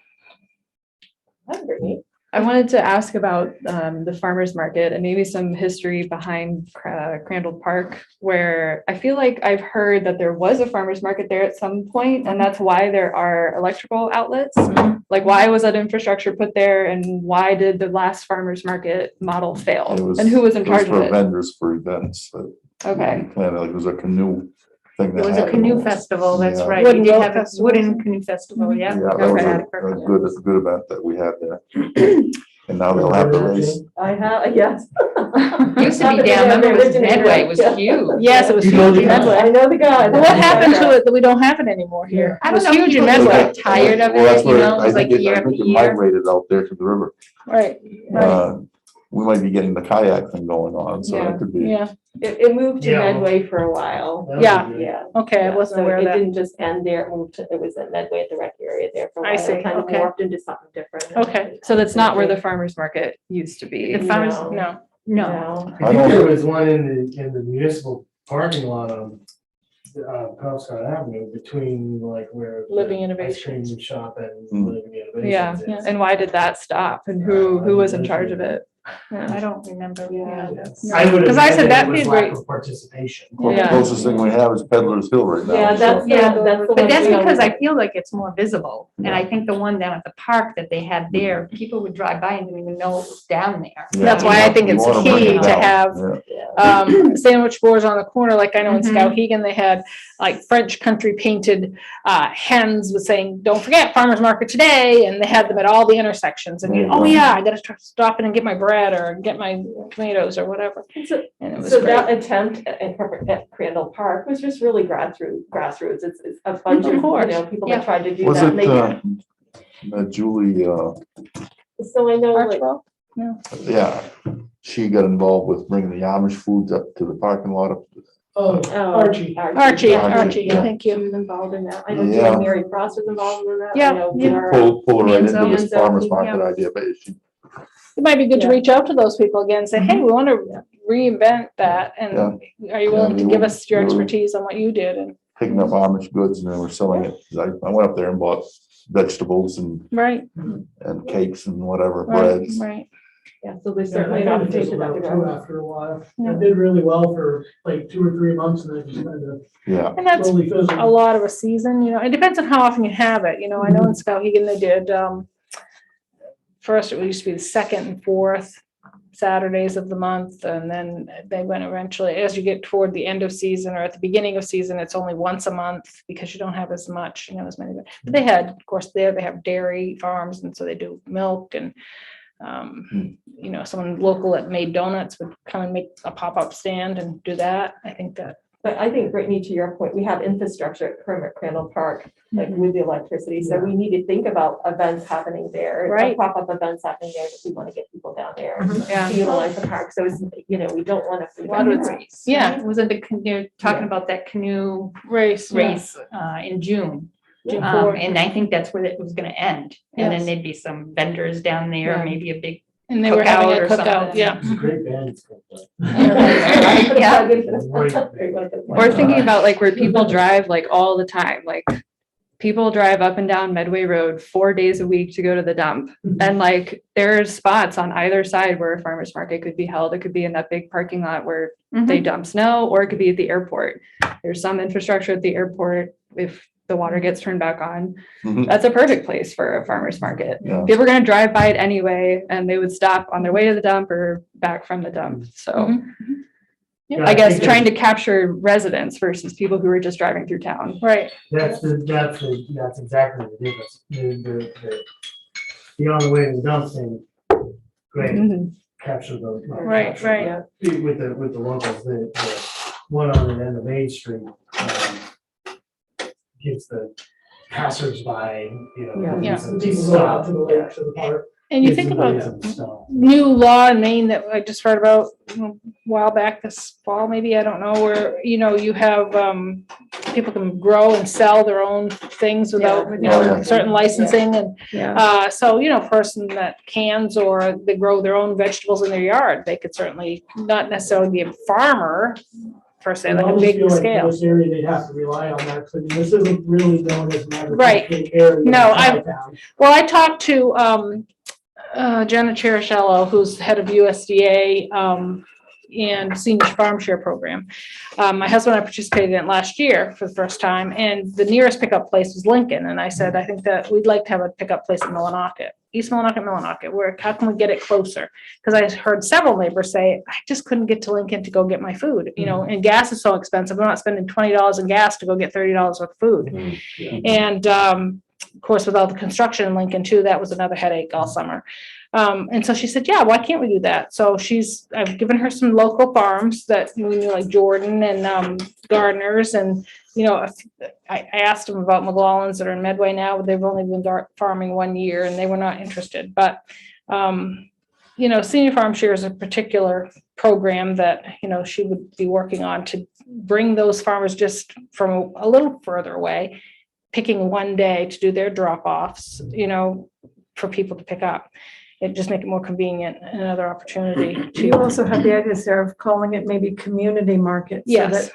That's great. I wanted to ask about the farmer's market and maybe some history behind Crandall Park, where I feel like I've heard that there was a farmer's market there at some point, and that's why there are electrical outlets. Like, why was that infrastructure put there, and why did the last farmer's market model fail? And who was in charge of For it? vendors for events. Okay. Planned, like, it was a canoe thing. It that was a happened. canoe festival, that's Yeah. right. We Wooden did boat have a festival. wooden canoe festival, yeah. Yeah, that was Okay. a good event that we had there. And now they'll have the race. I have, yes. Used to be down, remember it was Medway, it was huge. Yes, it was You know huge in the guy. Medway. I know the guy. Well, what happened to it that we don't have it anymore here? I It don't was know, huge in people just Medway. got tired of Well, that's it, you where know, it was like year I after think it year. migrated out there to the river. Right, right. Uh, we might be getting the kayak thing going on, so Yeah. that could be. Yeah, It moved to Yeah. Medway for a while. That would Yeah. be good. Yeah. okay, I Yeah, wasn't so aware of it that. didn't just end there, it moved to, it was at Medway at the rec area there for a I while. see, It kind of okay. morphed into something different. Okay. So that's not where the farmer's market used to be. The farmers, No. No, no. No. I think there was one in the municipal parking lot on Comscott Avenue between like where. the Living Ice Innovations. cream shop and Mm. Living Innovations. Yeah, is. and why did that stop? And who was in charge of it? I don't remember. Yeah. I would have. 'Cause I said said that'd it be was a lack great- of participation. Yeah. Closest thing we have is Peddler's Hill right now. Yeah, that's, so- Yeah, that's the But one that's we because always- I feel like it's more visible. And I think the one down at the park that they had there, people would drive by and didn't even know it was down there. Yeah, That's why I think you it's wanna bring key it to down, have, yeah. sandwich boards on the corner, like I know in Mhm. Skowhegan, they had like French country painted hens with saying, don't forget farmer's market today, and they had them at all the intersections, and you, There you oh go. yeah, I gotta stop in and get my bread or get my tomatoes or whatever, So and it was so great. that attempt at Crandall Park was just really grassroots. It's a bunch Of of, you course. know, people Yeah. that tried to do Was that. and it, they- Julie, So I know, like, Archibald? yeah, she got involved with bringing the Amish foods up to the parking lot up. Oh, oh, Archie. Archie, yeah. thank She you. was involved in that. I know Yeah. Mary Frost was involved in that. I Yeah, know yeah. Laura- Pull her right into Manzo. this farmer's Manzo, market idea, but she, It might be good to Yeah. reach out to those people again, and say, hey, we want to reinvent that, and are you willing to Yeah, give us your we will. expertise on what you did? And, picking up Amish goods and they were selling it. 'Cause I went up there and bought vegetables and right, cakes and whatever, right, breads. right. Yeah, so there's Yeah, certainly I an got it opportunity to fizzled that. out too after a while. Yeah. It did really well for like 2 or 3 months and then just kind of Yeah, And that's slowly fizzled. a lot of a season, you know, it depends on how often you have it, you know, I know in Skowhegan they did, first it used to be the second and fourth Saturdays of the month, and then they went eventually, as you get toward the end of season or at the beginning of season, it's only once a month because you don't have as much, you know, as many. But they had, of course, there they have dairy farms, and so they do milk and, you know, someone local that made donuts would come and make a pop-up stand and do that. I think that, But I think, Brittany, to your point, we have infrastructure at Kermit Crandall Park, like with the electricity, so we need to think about events happening there. Right. Pop-up events happening there, if we want to get people down there Yeah. to utilize the park, so it's, you know, we don't want to. Race, Yeah. right? Wasn't the canoe, talking about that canoe race. race in June? June 4th. And I think that's where it was gonna end. And Yes. then there'd be some vendors down there, Yeah. maybe a big, And they were having a cookout or cookout, something. yeah. It's a great band. It's called, Yeah. Or thinking about like where people drive like all the time, like people drive up and down Medway Road 4 days a week to go to the dump. And like there's spots on either side where a farmer's market could be held. It could be in that big parking lot where they dump snow, or it could be at the airport. There's some infrastructure at the airport. If the water gets turned back on, Mhm. that's a perfect place for a farmer's market. Yeah. People are gonna drive by it anyway, and they would stop on their way to the dump or back from the dump. So Yeah, I guess think trying to capture residents versus people who are just driving through town. Right, That's exactly the difference. The on the way to the dump thing, great, capture the. right, capture right. Yeah. With the locals, the one on the end of Main Street, gives the passersby, you know. Yeah. reason to People go out stop. to the lakes or the park. And you Gives think them about reason to stop. new law in Maine that I just read about a while back this fall, maybe, I don't know, where, you know, you have, people can grow and sell their own things without, you Oh, know, yeah. certain licensing and, Yeah. so, you know, a person that cans or they grow their own vegetables in their yard, they could certainly not necessarily be a farmer per se, I like a almost big feel like for scale. this area, they'd have to rely on that, because this isn't really known as an Right. agricultural area. No, in I- town. Well, I talked to Jenna Cherichello, who's head of USDA and Senior Farm Share Program. My husband and I participated in it last year for the first time, and the nearest pickup place was Lincoln. And I said, I think that we'd like to have a pickup place in Millinocket, East Millinocket, where, how can we get it closer? Because I heard several neighbors say, I just couldn't get to Lincoln to go get my food, you know, and gas is so expensive. I'm not spending $20 in gas to go get $30 worth of food. And of course, with all the construction in Lincoln too, that was another headache all summer. And so she said, yeah, why can't we do that? So I've given her some local farms that we knew, like Jordan and gardeners. And, you know, I asked them about McLaughlin's that are in Medway now. They've only been farming 1 year and they were not interested. But Senior Farm Share is a particular program that, she would be working on to bring those farmers just from a little further away, picking one day to do their drop-offs, for people to pick up. It just make it more convenient and another opportunity You to, also have the idea, Sarah, of calling it maybe community market. so yes. that-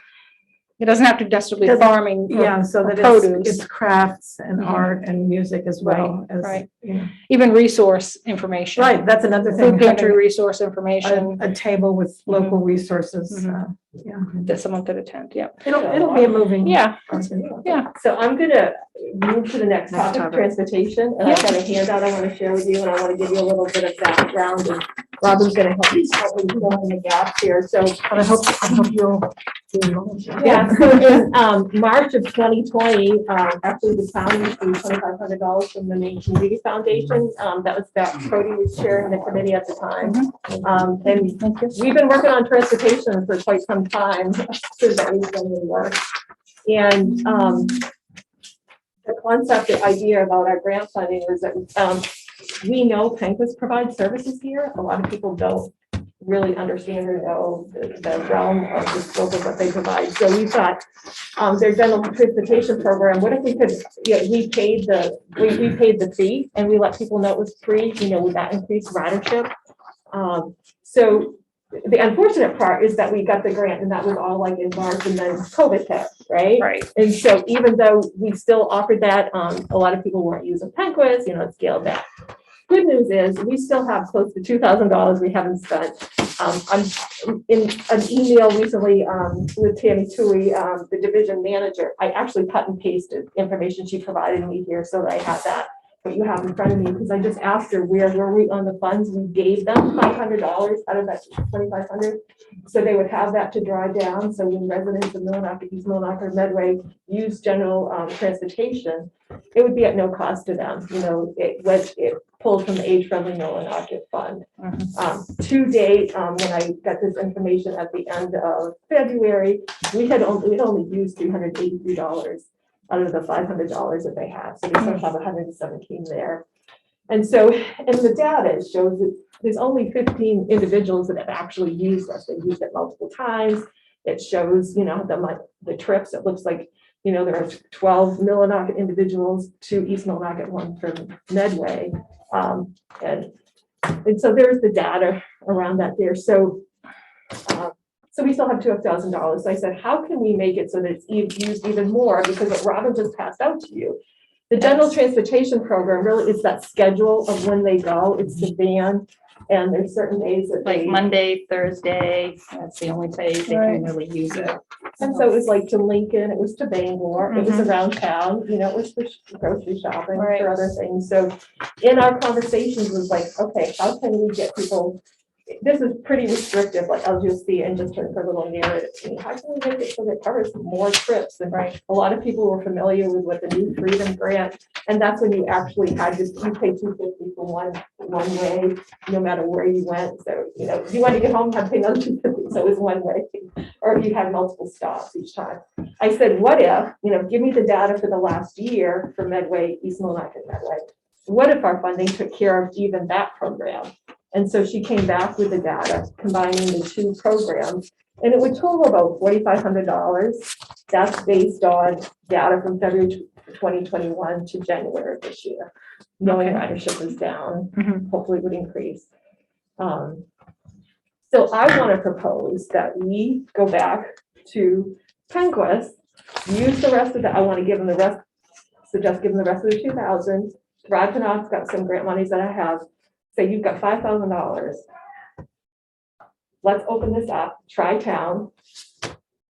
It doesn't have to necessarily Doesn't- farming. or- Yeah, so or that produce. it's crafts and Mhm. art and music as well as. right. you know. Even resource information. Right, that's another thing. Food pantry having resource information A table with local resources. Mhm. Yeah, that someone could attend. Yeah. it'll be a moving. Yeah. process. Yeah. So I'm gonna move to the next Next topic, topic. transportation, and I've got a handout I want to share with you, and I want to give you a little bit of background, and Robin's gonna help me fill in the gaps here, so. But I hope you'll. Yeah, so in March of 2020, actually the town received $2,500 from the Maine Community Foundation. That Cody was chairing the committee at the time. And we've been working on transportation for quite some time, since that we've done the work. And the concept, the idea about our grant funding was that we know Penquist provides services here. A lot of people don't really understand or know the realm of the scope of what they provide. So we thought their dental transportation program, what if we could, we paid the fee and we let people know it was free, with that increased ridership. So the unfortunate part is that we got the grant and that was all like in March and then COVID hit, right? Right. And so even though we still offered that, a lot of people weren't using Penquist, it's scaled back. Good news is we still have close to $2,000 we haven't spent. I'm in an email recently with Tammy Tui, the division manager. I actually cut and pasted information she provided me here so that I had that, what you have in front of me, because I just asked her where were we on the funds. We gave them $500 out of that 2,500, so they would have that to draw down. So when residents of Millinocket, East Millinocket, Medway use general transportation, it would be at no cost to them. It pulled from the age-friendly Millinocket fund. To date, when I got this information at the end of February, we'd only used $383 out of the $500 that they have. So we still have 117 there. And so, and the data shows that there's only 15 individuals that have actually used us. They used it multiple times. It shows, the trips. It looks like, there are 12 Millinocket individuals to East Millinocket, one from Medway. And so there's the data around that there. So we still have $2,000. So I said, how can we make it so that it's used even more? Because what Robin just passed out to you, the dental transportation program really is that schedule of when they go. It's the van, and there's certain days that Like they. Monday, Thursday, that's the only days they can really use it. And so it was like to Lincoln, it was to Bangor, it was around town, it was for grocery shopping, Right. for other things. So in our conversations was like, okay, how can we get people, this is pretty restrictive, like I'll just see and just turn for a little narrative to me. How can we make it so that it covers more trips? And a lot of people were familiar with what the New Freedom Grant, and that's when you actually had to, you pay $250 for one way, no matter where you went. So, if you wanted to get home, you had to pay another $250, so it was one way. Or if you had multiple stops each time. I said, what if, give me the data for the last year for Medway, East Millinocket, Medway. What if our funding took care of even that program? And so she came back with the data, combining the two programs, and it would total about $4,500. That's based on data from February 2021 to January of this year. Knowing ridership is down, hopefully it would increase. So I want to propose that we go back to Penquist, use the rest of that. I want to give them the rest, suggest giving the rest of the 2,000. Rod Knopf's got some grant monies that I have. Say you've got $5,000. Let's open this up, try town,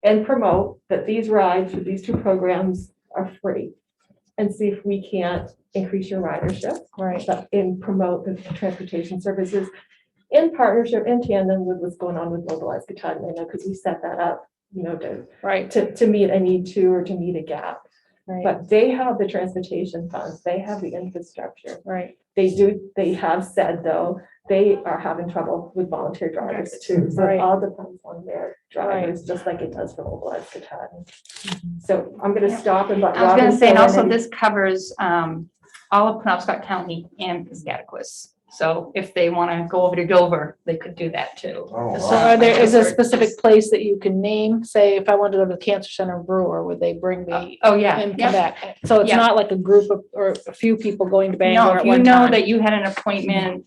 and promote that these rides for these two programs are free, and see if we can't increase your ridership, and promote the transportation services in partnership, in tandem with what's going on with Mobilized Katahdin, because we set that up, to meet a need to, or to meet a gap. But they have the transportation funds, they have the infrastructure. They have said, though, they are having trouble with volunteer drivers too. So it all depends on their drivers, just like it does for Mobilized Katahdin. So I'm gonna stop and let I was Robin gonna say, and fill in also any- this covers all of Penobscot County and Piscataquis. So if they want to go over to Dover, they could do that too. Oh, So wow. is there a specific place that you can name? Say, if I wanted to go to the Cancer Center of Brewer, would they bring me Oh, yeah. and yeah. come back? So it's Yeah. not like a group of, or a few people going to No, Bangor if at you one know time? that you had an appointment,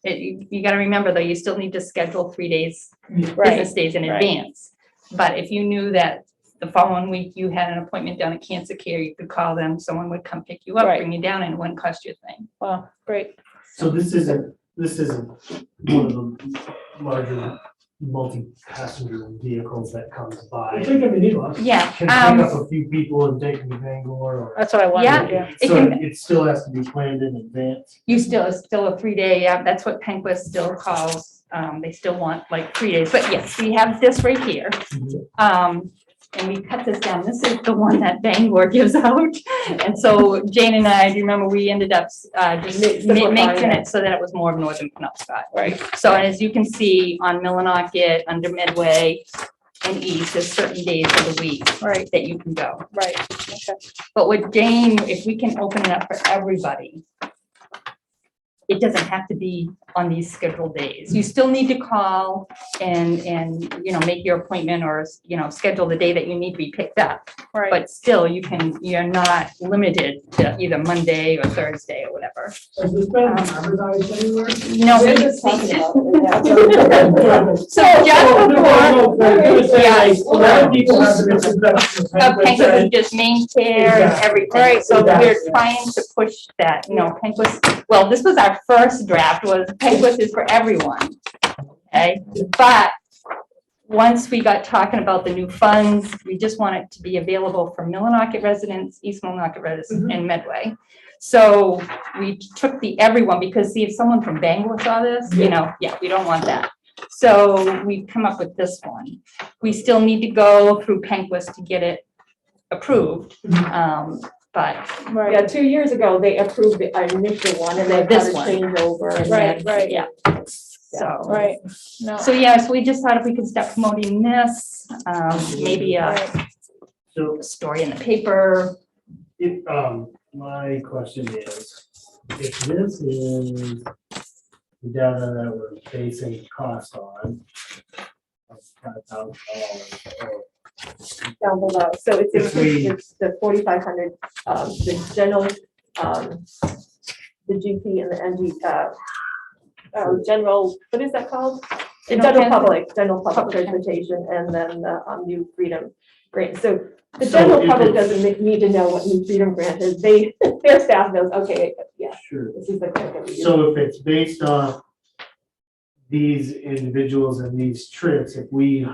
you got to remember though, you still need to schedule 3 days, Right, business days in right. advance. But if you knew that the following week you had an appointment down at Cancer Care, you could call them, someone would come pick you up, Right. bring you down, and it wouldn't cost you a thing. Wow, great. So this isn't one of the larger multi-passenger vehicles that comes I by. think a minibus. Yeah. Can pick up a few people and take them to Bangor or. That's what I wanted to do. It So can- it still has to be planned in advance. It's still a 3-day, yeah, that's what Penquist still calls, they still want like 3 days, but yes, we have this right here. And we cut this down, this is the one that Bangor gives out, and so Jane and I, do you remember, we ended up just Simplifying mixing it. it so that it was more of Northern Penobscot. Right. So as you can see on Millinocket, under Midway, and East, there's certain days of the week Right, that you can go. right. Okay. But with Jane, if we can open it up for everybody, it doesn't have to be on these scheduled days. You still need to call and, make your appointment or, schedule the day that you need to be picked up. Right. But still, you're not limited to either Monday or Thursday or whatever. Has this been advertised anywhere? No, We're just talking about it, yeah. So just before, I was gonna say, Yes. like, a lot of people have the misconception of Penquist Penquist is just main care and Exactly. everything, Right, so exactly. we're trying to push that, Penquist, well, this was our first draft, was Penquist is for everyone. Okay, but once we got talking about the new funds, we just want it to be available for Millinocket residents, East Millinocket residents, and Medway. So we took the everyone, because see, if someone from Bangor saw this, we don't want that. So we've come up with this one. We still need to go through Penquist to get it approved, but Right, Yeah, 2 years ago, they approved the initial one and then This had to one. change over. and Right, then- right. yeah. So, right. No. so yes, we just thought if we could start promoting this, maybe a Right. So story in the paper. my question is, if this is the data that we're basing cost on, of $5,000, Down below, so it's, If we- it's the 4,500, the general, the GP and the NG, general, what is that called? General public transportation, and then the New Freedom Grant. So the So general if public it's- doesn't need to know what New Freedom Grant is. They, their staff knows, okay, yeah, sure. this is the grant that we use. So if it's based on these individuals and these trips, if we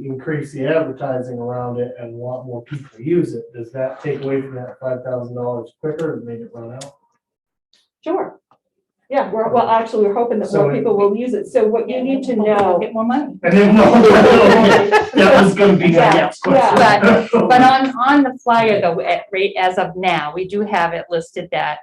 increase the advertising around it and want more people to use it, does that take away from that $5,000 quicker and make it run out? Sure. Yeah, well, actually, we're hoping that So more it- people will use it. So what you need to know. Get more money. And then, that was gonna be my Yeah, next question. But on the flyer though, at rate as of now, we do have it listed that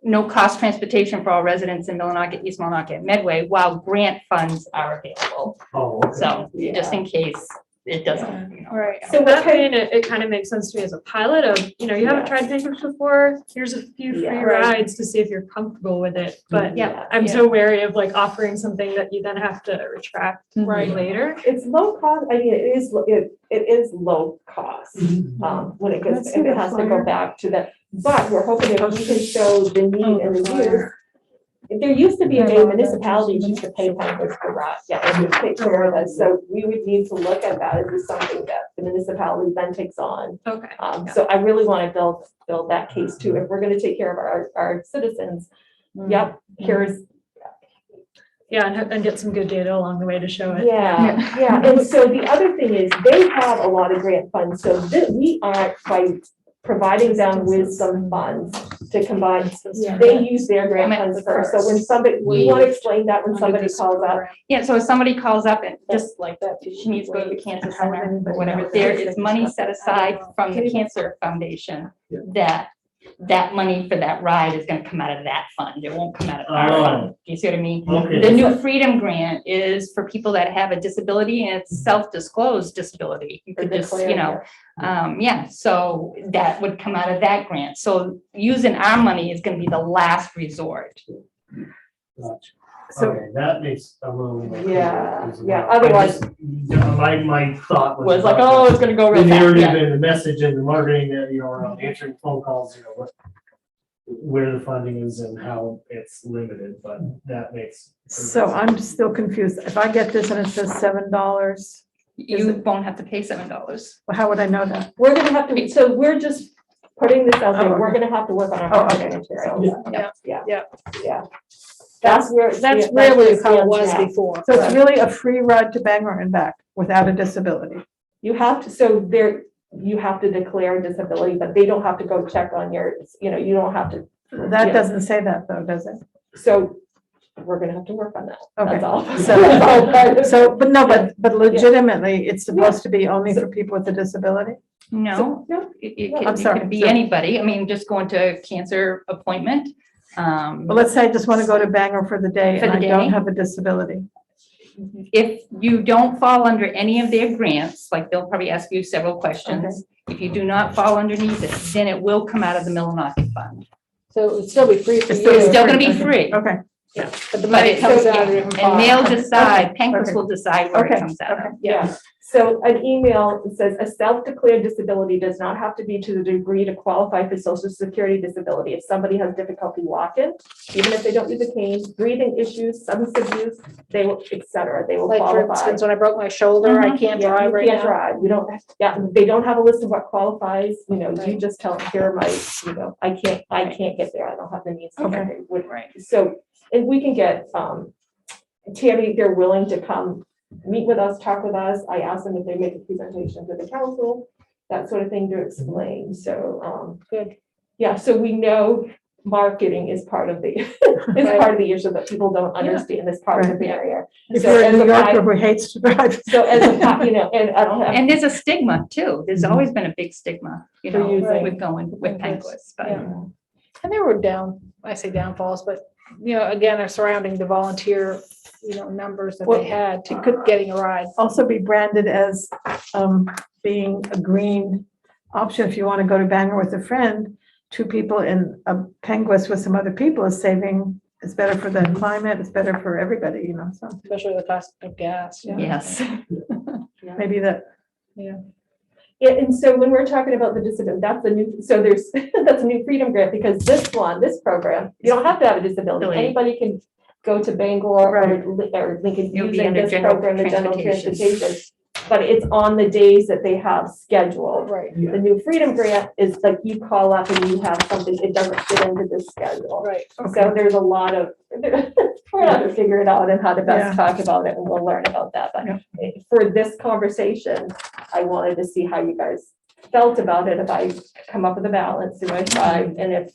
no cost transportation for all residents in Millinocket, East Millinocket, Medway, while grant funds are available. Oh, okay. So just in case it doesn't, Right. So what That kind, way, it kind of makes sense to me as a pilot of, you haven't tried Penquist before, here's a few free Yeah. Right. rides to see if you're comfortable with it. But yeah, I'm so wary of like offering something that you then have to retract Right. later. it's low cost, I mean, it is low cost. When it goes, Let's if see it the has to go flyer. back to that, but we're hoping if we can show the need and the use. There used to be a day municipalities used to pay Penquist for that, yeah, and take care of us, so we would need to look at that, is this something that the municipality then takes on? Okay. So I really want to build that case too, if we're gonna take care of our citizens, yep, here's, Yeah, and get some good data along the way to show it. yeah, and so the other thing is, they have a lot of grant funds, so we are by providing them with some funds to combine, they use their grant funds first, so when somebody, we want to explain that when somebody calls up. yeah, so if somebody calls up and just Like that. she needs to go to the cancer center or whatever, there is money set aside from the Cancer Foundation that that money for that ride is gonna come out of that fund. It won't come out of our Oh. fund. Do you see what I mean? Okay. The new Freedom Grant is for people that have a disability and it's self-disclosed disability. You could just, you know, yeah, so that would come out of that grant. So using our money is gonna be the last resort. Gotcha. So- Okay, that makes a little more. clear Yeah, as yeah, well. I otherwise- just- my thought Was like, about oh, it's gonna go the real fast. narrative Yeah. and the message and the marketing that, you know, around answering phone calls, you know, where the funding is and how it's limited, but that makes. So I'm still confused. If I get this and it says $7, You won't have to pay $7. how would I know that? We're gonna have to, so we're just putting this out there, Oh, we're okay. gonna have to work on our Oh, marketing okay. materials. Yeah. Yeah. That's where. That's yeah, where really it how it stands was now. before. So it's really a free ride to Bangor and back without a disability. You have to, so there, you have to declare disability, but they don't have to go check on your, you know, you don't have to. That Yeah. doesn't say that though, does it? So we're gonna have to work on that. Okay. That's all. So, but no, but legitimately, it's supposed to be only for people with a disability? No, No, it no, can, I'm it sorry. can be So- anybody. I mean, just going to a cancer appointment. Well, let's say I just want to go to Bangor for the day For and the I don't day? have a disability. If you don't fall under any of their grants, like they'll probably ask you several questions. If you do not fall underneath it, then it will come out of the Millinocket Fund. So it would still be free for It's you. It's still gonna be free. Okay, But the But money it, comes out of and different they'll pots. decide, Penquist Okay. will decide where it Okay. comes out of. Yeah, so an email says a self-declared disability does not have to be to the degree to qualify for social security disability. If somebody has difficulty walking, even if they don't use a cane, breathing issues, substance abuse, they will, et cetera, they will Like for qualify. instance, when I broke my shoulder, I Mhm. can't Yeah, drive you right can't now. drive, you don't, yeah, they don't have a list of what qualifies, you know, you Right. just tell them, here are my, you know, I can't get there, I don't have the means. to get Okay. there. Would- Right. So, and we can get, Tammy, they're willing to come meet with us, talk with us. I asked them if they make a presentation to the council, that sort of thing to explain. So, Good. yeah, so we know marketing is part of the, is part of the issue that people don't understand this part of the Right. barrier. if So you're a as New a Yorker fi- who hates to drive. So as a, you know, and I don't have. And there's a stigma too. There's always been a big stigma, you For know, using- with going with Penquist. Penquist, but. Yeah. And there were I say downfalls, but, you know, again, are surrounding the volunteer, you know, numbers that Well, they had to getting a ride. Also be branded as being a green option if you want to go to Bangor with a friend. 2 people in a Penguist with some other people is saving, it's better for the climate, it's better for everybody, you know, so Especially the cost of gas. Yeah. Yes. maybe that. Yeah, and so when we're talking about the disability, that's a new, so there's, that's a new Freedom Grant, because this program, you don't have to have a disability. Really? Anybody can go to Bangor or Lincoln You'll be using under this general program, the general transportation. transportation. But it's on the days that they have scheduled. Right, The new Freedom Grant is like you call up and you have something, it doesn't fit into this schedule. right. So there's a lot of, we're not to figure it out and how to best talk about it, and we'll learn about that. But for this conversation, I wanted to see how you guys felt about it, if I come up with a balance, do I try? And if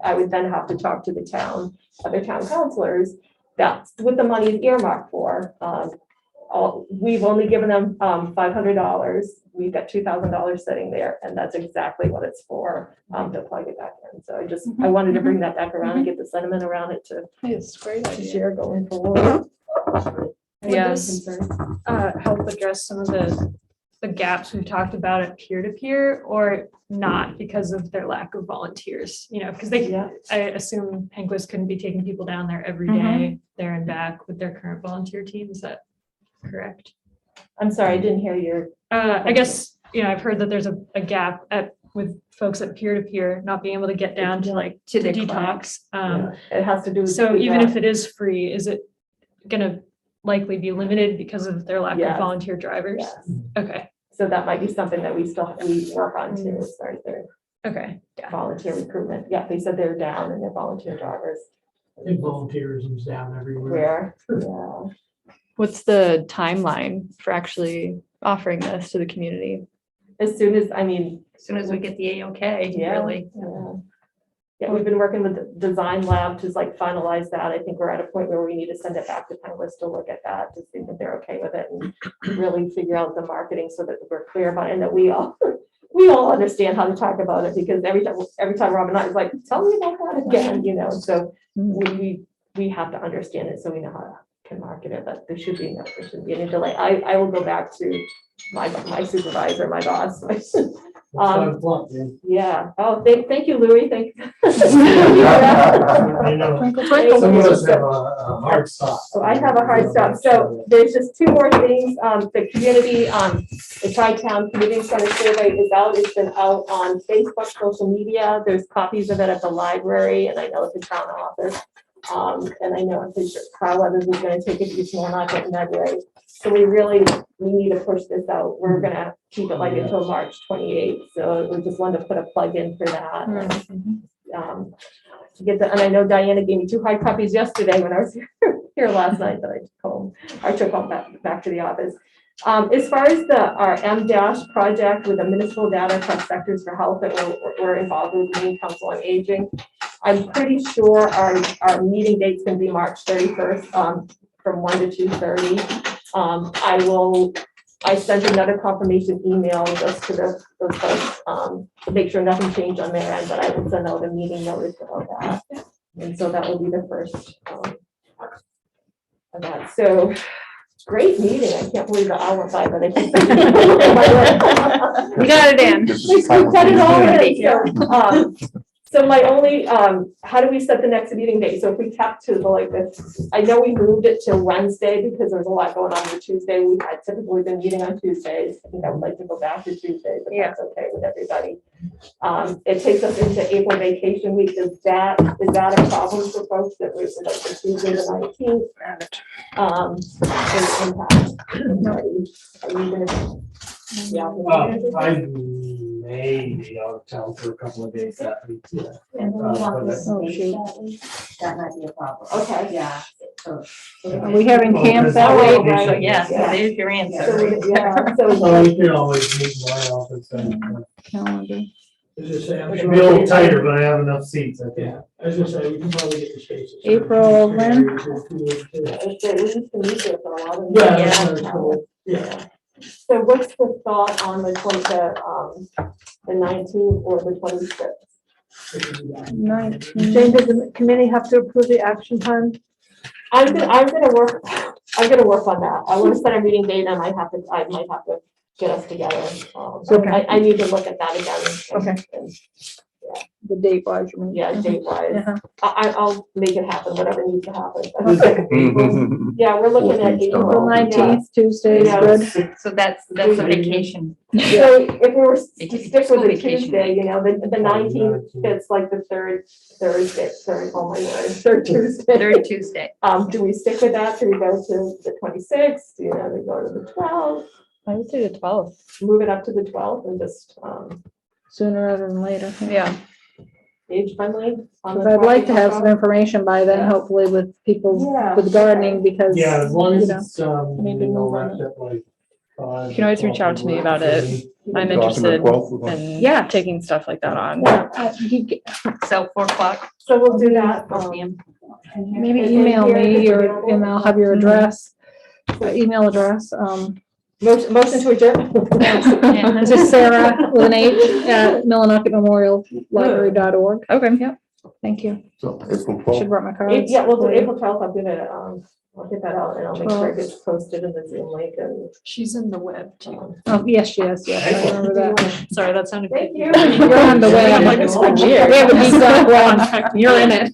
I would then have to talk to the town, other town councilors, that's what the money is earmarked for. We've only given them $500. We've got $2,000 sitting there, and that's exactly what it's for, to plug it back in. So I wanted to bring that back around and get the sentiment around it to It's a great idea. share going forward. Would this help address some of the gaps we've talked about at peer-to-peer, or not because of their lack of volunteers? You know, because Yeah. I assume Penquist couldn't be taking people down there every Mhm. day, there and back with their current volunteer team. Is that correct? I'm sorry, I didn't hear your. I guess, you know, I've heard that there's a gap with folks at peer-to-peer not being able to get down to like To the the detox. It has to do with. So even if it is free, is it gonna likely be limited because of their lack Yes. of volunteer drivers? Yes. Okay, So that might be something that we work on too, as far as their okay. volunteer recruitment. Yeah, they said they're down and they're volunteer drivers. I think volunteerism's down everywhere. Where, yeah. What's the timeline for actually offering this to the community? As soon as, I mean, As soon as we get the A-OK, yeah. really. Yeah. Yeah, we've been working with the design lab to like finalize that. I think we're at a point where we need to send it back to Penquist to look at that, to see that they're okay with it and really figure out the marketing so that we're clear about it and that we all, we all understand how to talk about it because every time Rob and I was like, tell me about that again, you know, so we have to understand it so we know how to can market it, but there shouldn't be any delay. I will go back to my supervisor, my boss. Yeah, oh, thank you, Louis, thank you. I know. Twinkle, Thank twinkle. Some of you. us have a hard stop. So I have a hard stop. So there's just two more things. The community, the Tri-Town Community Center survey is out. It's been out on Facebook, social media. There's copies of it at the library, and I know at the town office. And I know I'm pretty sure Carl Weathers is gonna take it to Smallnock and Medway. So we need to push this out. We're gonna keep it like until March 28th. So we just wanted to put a plug in for that. To get the, and I know Diana gave me 2 hard copies yesterday when I was here last night that I took home back to the office. As far as our M- project with the municipal data across sectors for health that we're involved with, Maine Council on Aging, I'm pretty sure our meeting date's gonna be March 31st, from 1 to 2:30. I sent another confirmation email just to those folks, to make sure nothing changed on their end, but I will send out a meeting notice about that. And so that will be the first, of that. So, great meeting. I can't believe the hour went by, but I keep. We got it in. This We is time cut it all for in. So my only, how do we set the next meeting date? So if we kept to this, I know we moved it to Wednesday because there's a lot going on Tuesday. We had typically been meeting on Tuesdays. I think I would like to go back to Tuesday, but that's okay with everybody. It takes us into April vacation week. Is that a problem for folks that we would like to Tuesday the 19th? Are you gonna? Yeah. I may be out of town for a couple of days that week. Yeah. Oh, shoot. That might be a problem. Okay. Yeah. Are we having camp that Oh, way? right. So, yeah, Yeah. there's your So, answer. yeah, So so, you can always meet in my office and Calendar. it should be a little tighter, but I have enough seats, I think. Yeah, I was gonna say, we can probably get the spaces. April when? we used to meet there for a lot of. Yeah. Yeah. that's cool. Yeah. So what's the thought on the 19th or the 26th? 19. Jane, does the committee have to approve the action time? I'm gonna work on that. I want to set a meeting date and I might have to get us together. Okay. I need to look at that again. Okay. And, The date wise, you mean? yeah, date wise. Uh-huh. I'll make it happen, whatever needs to happen. Mhm. Yeah, we're looking at April April 19th, Tuesday is Yeah. good. So that's a vacation. So if we were to Vacation- stick school with the vacation Tuesday, you know, the 19th, it's like the third Tuesday. Third Tuesday. Do we stick with that? Do we go to the 26th? Do we go to the 12th? I would say the 12th. Move it up to the 12th and just, Sooner rather than later. Yeah. age friendly? Because I'd like to have some information by then, hopefully with people Yeah. with gardening, because, Yeah, as long as you know, it's, need to move on wrapped up like. You can always reach out to me about it. I'm Talking interested the 12th, we're going- in Yeah. taking stuff like that on. So 4:00. So we'll do that. 4 p.m. maybe And email here me it's or, available. and I'll have your address, email address. Motion to adjourn. This is Sarah with an H at MillinocketMemorialLibrary.org. Okay, yeah. Thank you. So April Should 12th. brought my cards. Yeah, we'll do for you. April 12th. I'm gonna, I'll get that out and I'll make sure it gets posted in the Zoom link and. She's in the web too. Oh, yes, yes, yes, I remember that. Sorry, that sounded. Thank you. You're on the way. I'm like, it's been We years. have a deep one. You're in it.